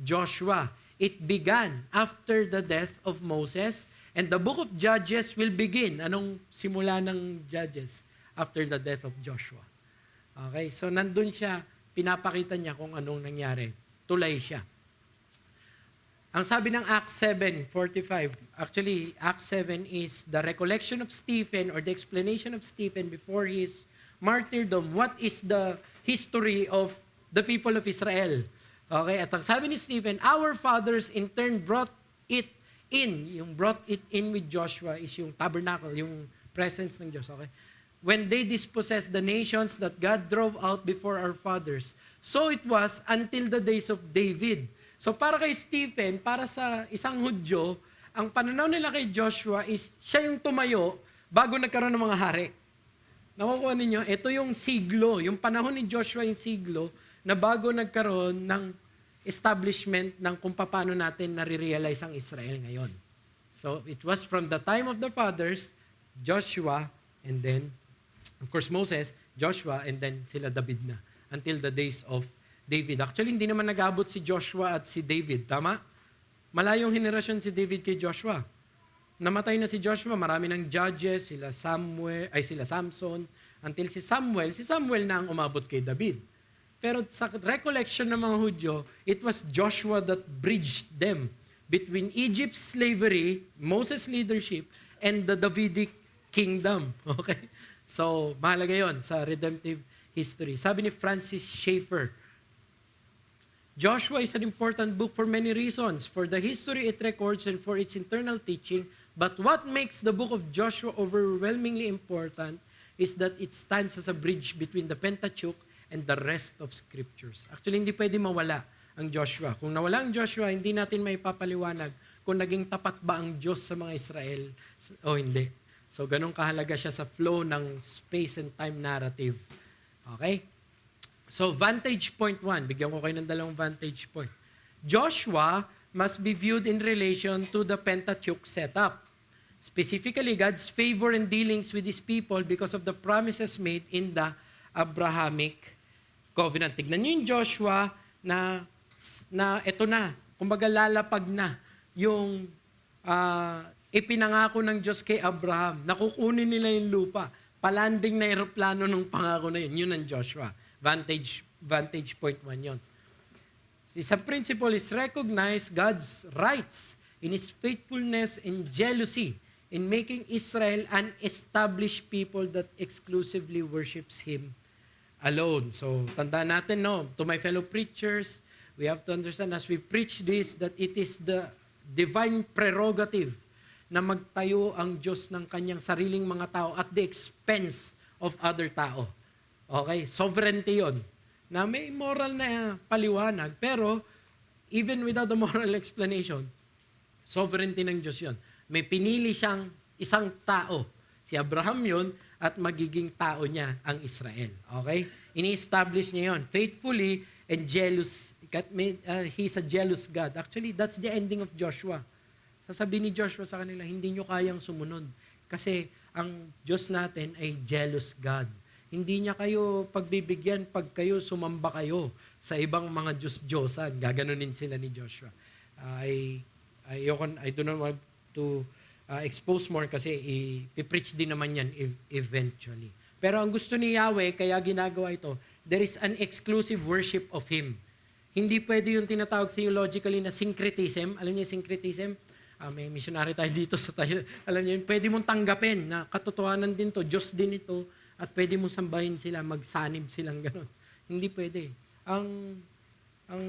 Joshua. It began after the death of Moses, and the book of Judges will begin. Anong simula ng Judges? After the death of Joshua. Okay, so nandun siya, pinapakita niya kung anong nangyari. Tulay siya. Ang sabi ng Acts 7:45, actually, Acts 7 is the recollection of Stephen or the explanation of Stephen before his martyrdom. What is the history of the people of Israel? Okay, at ang sabi ni Stephen, our fathers in turn brought it in. Yung brought it in with Joshua is yung tabernacle, yung presence ng Diyos. Okay? When they dispossessed the nations that God drove out before our fathers. So it was until the days of David. So para kay Stephen, para sa isang Hudyo, ang pananaw nila kay Joshua is siya yung tumayo bago nagkaroon ng mga hari. Nakukuha ninyo, ito yung siglo, yung panahon ni Joshua yung siglo na bago nagkaroon ng establishment ng kung paano natin nare-realize ang Israel ngayon. So it was from the time of the fathers, Joshua, and then of course, Moses, Joshua, and then sila David na. Until the days of David. Actually, hindi naman nag-abot si Joshua at si David. Tama? Malayong henerasyon si David kay Joshua. Namatay na si Joshua, marami ng judges, sila Samson, until si Samuel na ang umabot kay David. Pero sa recollection ng mga Hudyo, it was Joshua that bridged them between Egypt's slavery, Moses' leadership, and the Davidic kingdom. Okay? So, mahalaga yon sa redemptive history. Sabi ni Francis Schaeffer, Joshua is an important book for many reasons, for the history it records and for its internal teaching, but what makes the book of Joshua overwhelmingly important is that it stands as a bridge between the Pentateuch and the rest of scriptures. Actually, hindi pwede mawala ang Joshua. Kung nawala ang Joshua, hindi natin may papaliwanag kung naging tapat ba ang Diyos sa mga Israel o hindi. So, ganun kahalaga siya sa flow ng space and time narrative. Okay? So, vantage point 1. Bigyan ko kayo ng dalawang vantage point. Joshua must be viewed in relation to the Pentateuch setup. Specifically, God's favor and dealings with His people because of the promises made in the Abrahamic covenant. Tignan niyo yung Joshua na eto na, kumbaga lalapag na yung ipinangako ng Diyos kay Abraham. Nakukunin nila yung lupa. Palanding na aeroplano ng pangako na yun. Yun ang Joshua. Vantage point 1 yun. Isang principle is recognize God's rights in His faithfulness and jealousy in making Israel an established people that exclusively worships Him alone. So, tandaan natin, no, to my fellow preachers, we have to understand as we preach this that it is the divine prerogative na magtayo ang Diyos ng kanyang sariling mga tao at the expense of other tao. Okay? Sovereignty yun. Na may moral na paliwanag, pero even without the moral explanation, sovereignty ng Diyos yun. May pinili siyang isang tao. Si Abraham yun, at magiging tao niya ang Israel. Okay? Ini-establish niya yun. Faithfully and jealous. He's a jealous God. Actually, that's the ending of Joshua. Sasabihin ni Joshua sa kanila, hindi nyo kayang sumunod. Kasi ang Diyos natin ay jealous God. Hindi niya kayo pagbibigyan pag kayo sumamba kayo sa ibang mga Diyos-Diyosan. Gaganunin sila ni Joshua. I do not want to expose more kasi i-preach din naman yan eventually. Pero ang gusto ni Yahweh, kaya ginagawa ito, there is an exclusive worship of Him. Hindi pwede yung tinatawag theologically na syncretism. Alam niyo syncretism? May missionary tayo dito sa tayo. Alam niyo, pwede mong tanggapin na katotohanan din to, Diyos din ito, at pwede mong sambahin sila, magsanib silang gano'n. Hindi pwede. Ang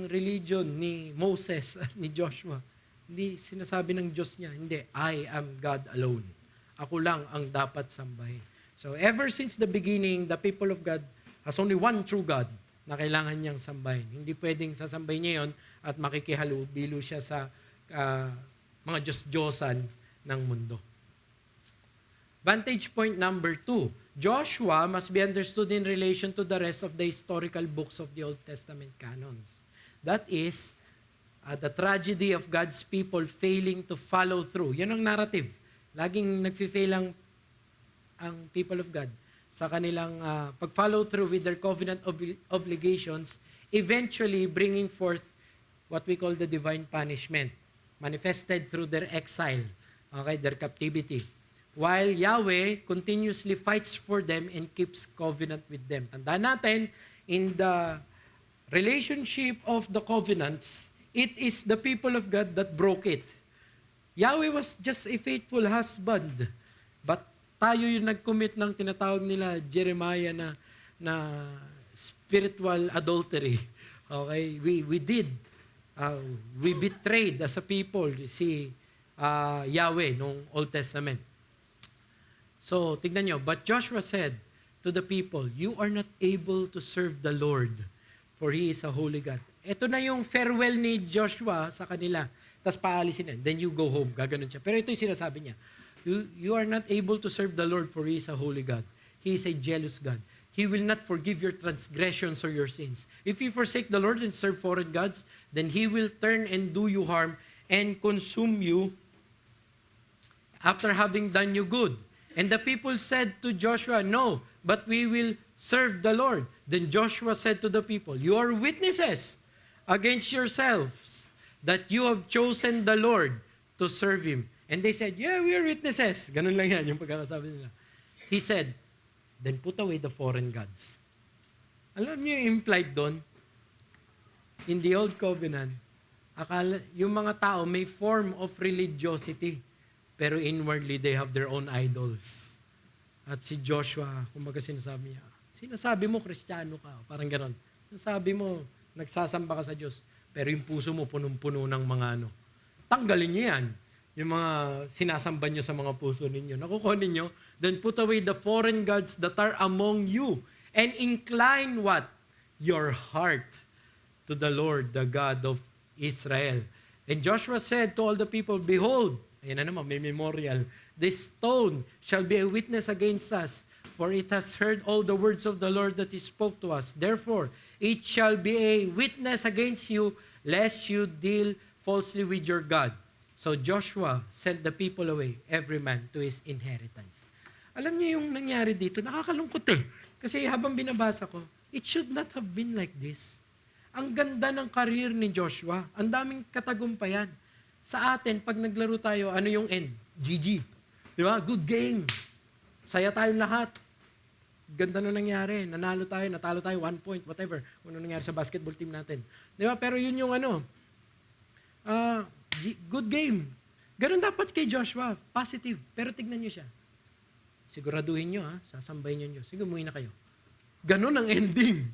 religion ni Moses at ni Joshua, Hindi sinasabi ng Diyos niya, hindi, I am God alone. Ako lang ang dapat sambahin. So ever since the beginning, the people of God has only one true God na kailangan niyang sambahin. Hindi pwedeng sasambahin niya yon at makikihalubilo siya sa mga Diyos-Diyosan ng mundo. Vantage point number 2. Joshua must be understood in relation to the rest of the historical books of the Old Testament canons. That is, the tragedy of God's people failing to follow through. Yan ang narrative. Laging nagfi-fail ang people of God sa kanilang pag-follow through with their covenant obligations, eventually bringing forth what we call the divine punishment, manifested through their exile, their captivity. While Yahweh continuously fights for them and keeps covenant with them. Tandaan natin, in the relationship of the covenants, it is the people of God that broke it. Yahweh was just a faithful husband. But tayo yung nag-commit ng tinatawag nila Jeremiah na spiritual adultery. Okay? We betrayed as a people si Yahweh nung Old Testament. So, tignan nyo, but Joshua said to the people, you are not able to serve the Lord, for He is a holy God. Ito na yung farewell ni Joshua sa kanila. Tapos paalisin na, then you go home. Gaganon siya. Pero ito yung sinasabi niya, you are not able to serve the Lord, for He is a holy God. He is a jealous God. He will not forgive your transgressions or your sins. If you forsake the Lord and serve foreign gods, then He will turn and do you harm and consume you after having done you good. And the people said to Joshua, no, but we will serve the Lord. Then Joshua said to the people, you are witnesses against yourselves that you have chosen the Lord to serve Him. And they said, yeah, we are witnesses. Ganun lang yan, yung pagkakasabi nila. He said, then put away the foreign gods. Alam niyo yung implied doon? In the Old Covenant, yung mga tao may form of religiosity. Pero inwardly, they have their own idols. At si Joshua, kumbaga sinasabi mo, Kristiyano ka. Parang gano'n. Sinasabi mo, nagsasamba ka sa Diyos. Pero yung puso mo, punong-puno ng mga Tanggalin niyo yan. Yung mga sinasamba niyo sa mga puso ninyo. Nakukuha ninyo, then put away the foreign gods that are among you. And incline what? Your heart to the Lord, the God of Israel. And Joshua said to all the people, behold, ayan na naman, may memorial. This stone shall be a witness against us, for it has heard all the words of the Lord that He spoke to us. Therefore, it shall be a witness against you, lest you deal falsely with your God. So Joshua sent the people away, every man to his inheritance. Alam niyo yung nangyari dito, nakakalungkot eh. Kasi habang binabasa ko, it should not have been like this. Ang ganda ng career ni Joshua. Ang daming katagumpayan. Sa atin, pag naglaro tayo, ano yung end? GG. Di ba? Good game. Saya tayong lahat. Ganda na nangyari. Nanalo tayo, natalo tayo, 1 point, whatever. Ano nangyari sa basketball team natin. Di ba? Pero yun yung good game. Ganun dapat kay Joshua. Positive. Pero tignan nyo siya. Siguraduhin nyo, sasambahin nyo. Sige, umuwi na kayo. Ganun ang ending.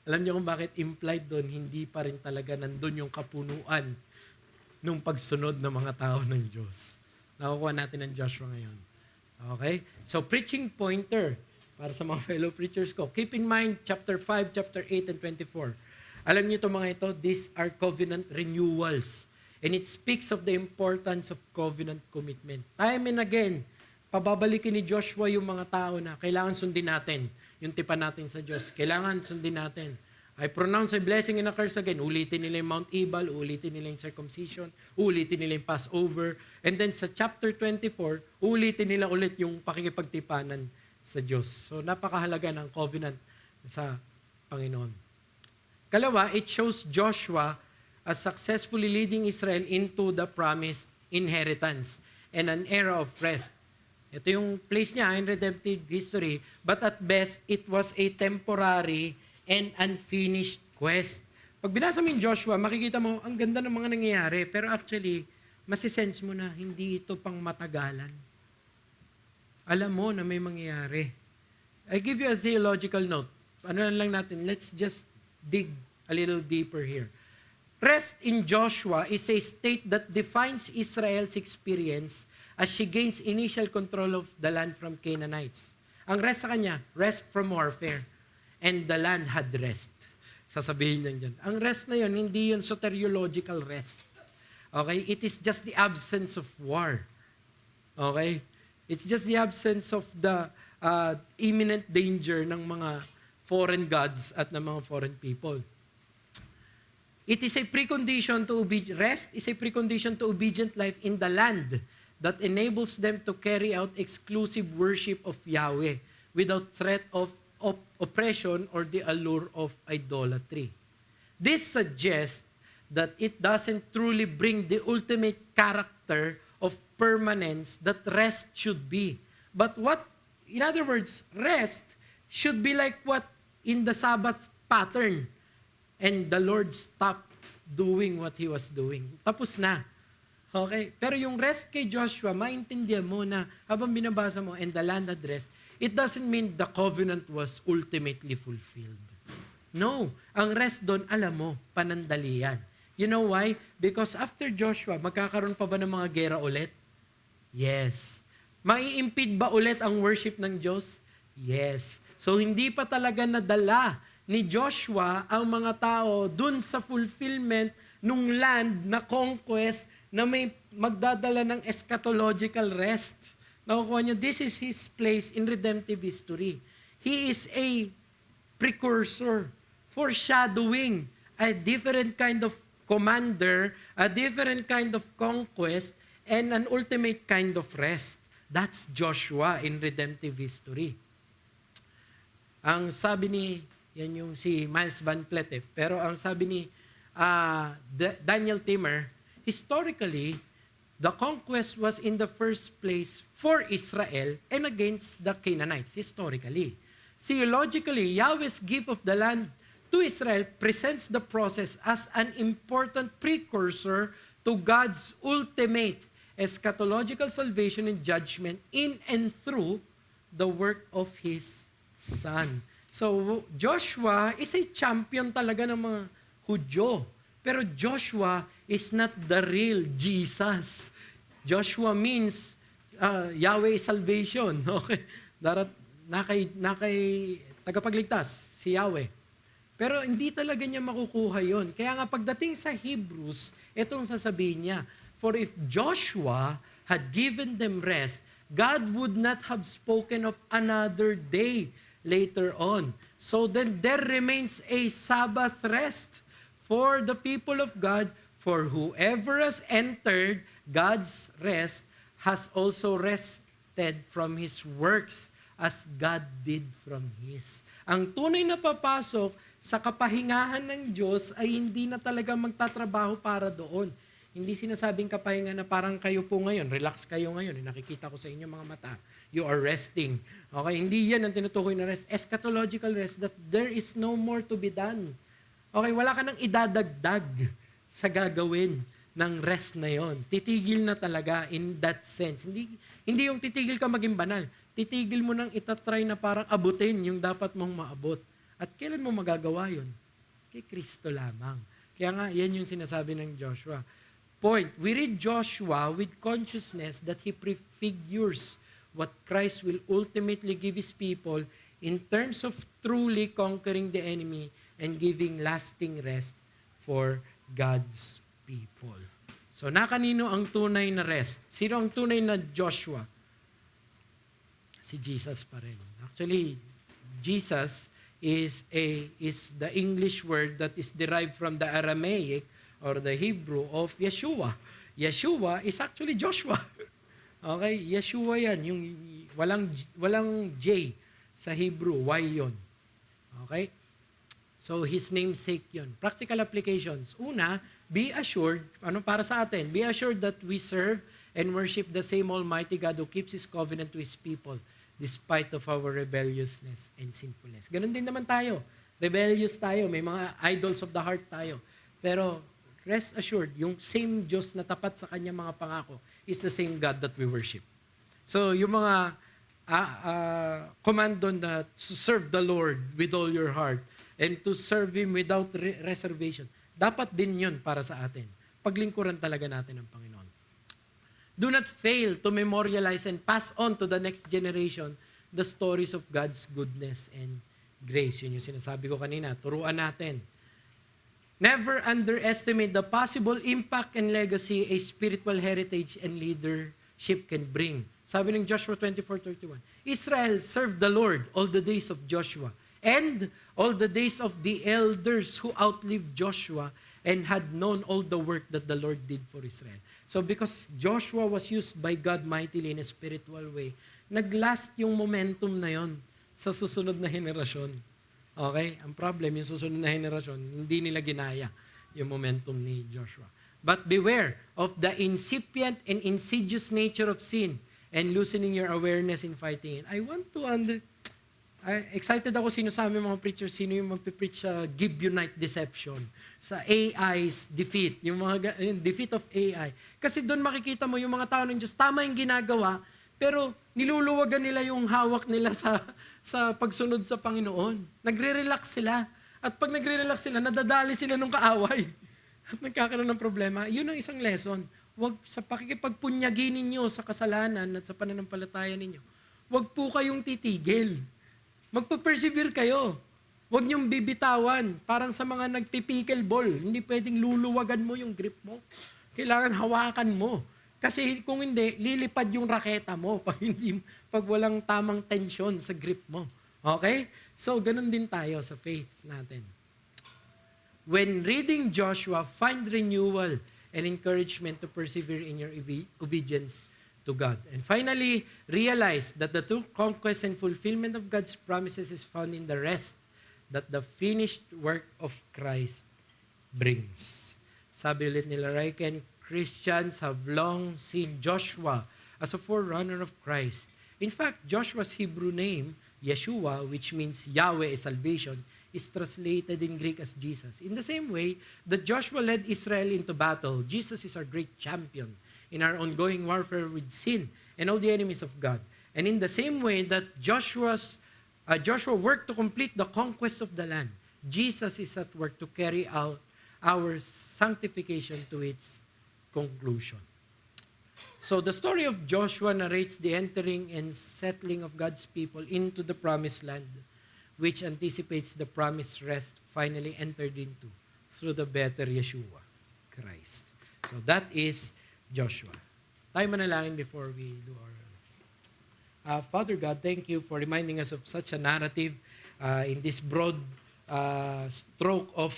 Alam niyo kung bakit implied doon, hindi pa rin talaga nandun yung kapunuan nung pagsunod ng mga tao ng Diyos. Nakukuha natin ng Joshua ngayon. Okay? So, preaching pointer para sa mga fellow preachers ko. Keep in mind, chapter 5, chapter 8, and 24. Alam niyo itong mga ito, these are covenant renewals. And it speaks of the importance of covenant commitment. Time and again, pababalikin ni Joshua yung mga tao na kailangan sundin natin yung tipan natin sa Diyos. Kailangan sundin natin. I pronounce a blessing and a curse again. Ulitin nila yung Mount Ebal, ulitin nila yung circumcision, ulitin nila yung Passover. And then sa chapter 24, ulitin nila ulit yung pakikipagtipanan sa Diyos. So napakahalaga ng covenant sa Panginoon. Kalawa, it shows Joshua as successfully leading Israel into the promised inheritance and an era of rest. Ito yung place niya in redemptive history, but at best, it was a temporary and unfinished quest. Pag binasa mo yung Joshua, makikita mo, ang ganda ng mga nangyayari, pero actually, masisense mo na hindi ito pang matagalan. Alam mo na may mangyayari. I give you a theological note. Ano lang natin, let's just dig a little deeper here. Rest in Joshua is a state that defines Israel's experience as she gains initial control of the land from Canaanites. Ang rest sa kanya, rest from warfare. And the land had rest. Sasabihin niya dyan. Ang rest na yun, hindi yun soteriological rest. Okay? It is just the absence of war. Okay? It's just the absence of the imminent danger ng mga foreign gods at ng mga foreign people. It is a precondition to rest is a precondition to obedient life in the land that enables them to carry out exclusive worship of Yahweh without threat of oppression or the allure of idolatry. This suggests that it doesn't truly bring the ultimate character of permanence that rest should be. But in other words, rest should be like what in the Sabbath pattern. And the Lord stopped doing what He was doing. Tapos na. Okay? Pero yung rest kay Joshua, maintindihan mo na habang binabasa mo, and the land had rest, it doesn't mean the covenant was ultimately fulfilled. No. Ang rest doon, alam mo, panandalian. You know why? Because after Joshua, magkakaroon pa ba ng mga gera ulit? Yes. Mai-impede ba ulit ang worship ng Diyos? Yes. So hindi pa talaga nadala ni Joshua ang mga tao dun sa fulfillment nung land na conquest na may magdadala ng eschatological rest. Nakukuha niyo, this is His place in redemptive history. He is a precursor, foreshadowing a different kind of commander, a different kind of conquest, and an ultimate kind of rest. That's Joshua in redemptive history. Ang sabi ni, yan yung si Miles Van Plet pero ang sabi ni Daniel Timmer, historically, the conquest was in the first place for Israel and against the Canaanites, historically. Theologically, Yahweh's gift of the land to Israel presents the process as an important precursor to God's ultimate eschatological salvation and judgment in and through the work of His Son. So, Joshua is a champion talaga ng mga Hudyo. Pero Joshua is not the real Jesus. Joshua means Yahweh is salvation. Okay? Nakay tagapagligtas, si Yahweh. Pero hindi talaga niya makukuha yon. Kaya nga pagdating sa Hebrews, itong sasabihin niya, for if Joshua had given them rest, God would not have spoken of another day later on. So then there remains a Sabbath rest for the people of God, for whoever has entered God's rest has also rested from his works as God did from His. Ang tunay na papasok sa kapahingahan ng Diyos ay hindi na talaga magtatrabaho para doon. Hindi sinasabing kapahinga na parang kayo po ngayon, relax kayo ngayon, nakikita ko sa inyo mga mata, you are resting. Okay, hindi yan ang tinutukoy na rest. Eschatological rest, that there is no more to be done. Okay, wala ka nang idadagdag sa gagawin ng rest na yon. Titigil na talaga in that sense. Hindi yung titigil ka maging banal. Titigil mo nang itatry na parang abutin yung dapat mong maabot. At kailan mo magagawa yon? Kay Kristo lamang. Kaya nga, yan yung sinasabi ng Joshua. Point, we read Joshua with consciousness that he prefigures what Christ will ultimately give His people in terms of truly conquering the enemy and giving lasting rest for God's people. So, nakanino ang tunay na rest? Sino ang tunay na Joshua? Si Jesus pa rin. Actually, Jesus is the English word that is derived from the Aramaic or the Hebrew of Yeshua. Yeshua is actually Joshua. Okay? Yeshua yan. Yung walang J sa Hebrew. Y yun. Okay? So, his namesake yun. Practical applications. Una, be assured, para sa atin? Be assured that we serve and worship the same Almighty God who keeps His covenant to His people despite of our rebelliousness and sinfulness. Ganun din naman tayo. Rebellious tayo. May mga idols of the heart tayo. Pero, rest assured, yung same Diyos na tapat sa kanyang mga pangako is the same God that we worship. So, yung mga command doon na to serve the Lord with all your heart and to serve Him without reservation, Dapat din yun para sa atin. Paglingkuran talaga natin ang Panginoon. Do not fail to memorialize and pass on to the next generation the stories of God's goodness and grace. Yun yung sinasabi ko kanina. Turuan natin. Never underestimate the possible impact and legacy a spiritual heritage and leadership can bring. Sabi ng Joshua 24:31, Israel served the Lord all the days of Joshua and all the days of the elders who outlived Joshua and had known all the work that the Lord did for Israel. So because Joshua was used by God mightily in a spiritual way, naglast yung momentum na yon sa susunod na henerasyon. Okay? Ang problem, yung susunod na henerasyon, hindi nila ginaya yung momentum ni Joshua. But beware of the incipient and insidious nature of sin and loosening your awareness in fighting it. I want to excited ako sino sa amin mga preachers, sino yung magpipreach sa Gibeonite deception, sa AI's defeat, yung defeat of AI. Kasi doon makikita mo yung mga tao ng Diyos, tama yung ginagawa, pero niluluwagan nila yung hawak nila sa pagsunod sa Panginoon. Nagre-relax sila. At pag nagre-relax sila, nadadali sila ng kaaway. At nagkakaroon ng problema. Yun ang isang lesson. Wag sa pakikipagpunyagi ninyo sa kasalanan at sa pananampalataya ninyo, wag po kayong titigil. Magpa-persevere kayo. Huwag niyong bibitawan. Parang sa mga nagpipickleball. Hindi pwedeng luluwagan mo yung grip mo. Kailangan hawakan mo. Kasi kung hindi, lilipad yung raketa mo pag walang tamang tensyon sa grip mo. Okay? So, ganun din tayo sa faith natin. When reading Joshua, find renewal and encouragement to persevere in your obedience to God. And finally, realize that the true conquest and fulfillment of God's promises is found in the rest that the finished work of Christ brings. Sabi ulit nila Ryken, Christians have long seen Joshua as a forerunner of Christ. In fact, Joshua's Hebrew name, Yeshua, which means Yahweh is salvation, is translated in Greek as Jesus. In the same way that Joshua led Israel into battle, Jesus is our great champion in our ongoing warfare with sin and all the enemies of God. And in the same way that Joshua worked to complete the conquest of the land, Jesus is at work to carry out our sanctification to its conclusion. So the story of Joshua narrates the entering and settling of God's people into the promised land, which anticipates the promised rest finally entered into through the better Yeshua, Christ. So that is Joshua. Tayo manalangin before we do our... Father God, thank you for reminding us of such a narrative in this broad stroke of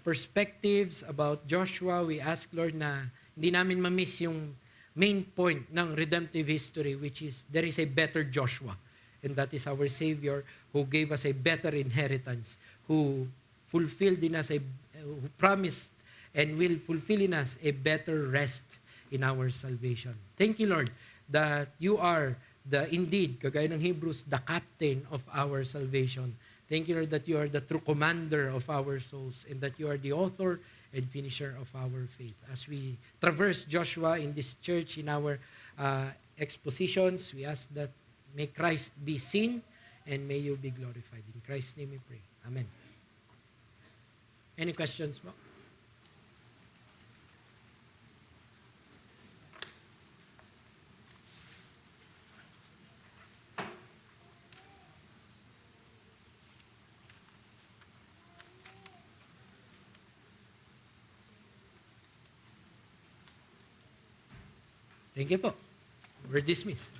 perspectives about Joshua. We ask, Lord, na hindi namin ma-miss yung main point ng redemptive history, which is there is a better Joshua. And that is our Savior who gave us a better inheritance, who fulfilled in us, who promised and will fulfill in us a better rest in our salvation. Thank you, Lord, that you are indeed, kagaya ng Hebrews, the captain of our salvation. Thank you, Lord, that you are the true commander of our souls and that you are the author and finisher of our faith. As we traverse Joshua in this church, in our expositions, we ask that may Christ be seen and may you be glorified. In Christ's name we pray. Amen. Any questions mo? Thank you po. We're dismissed.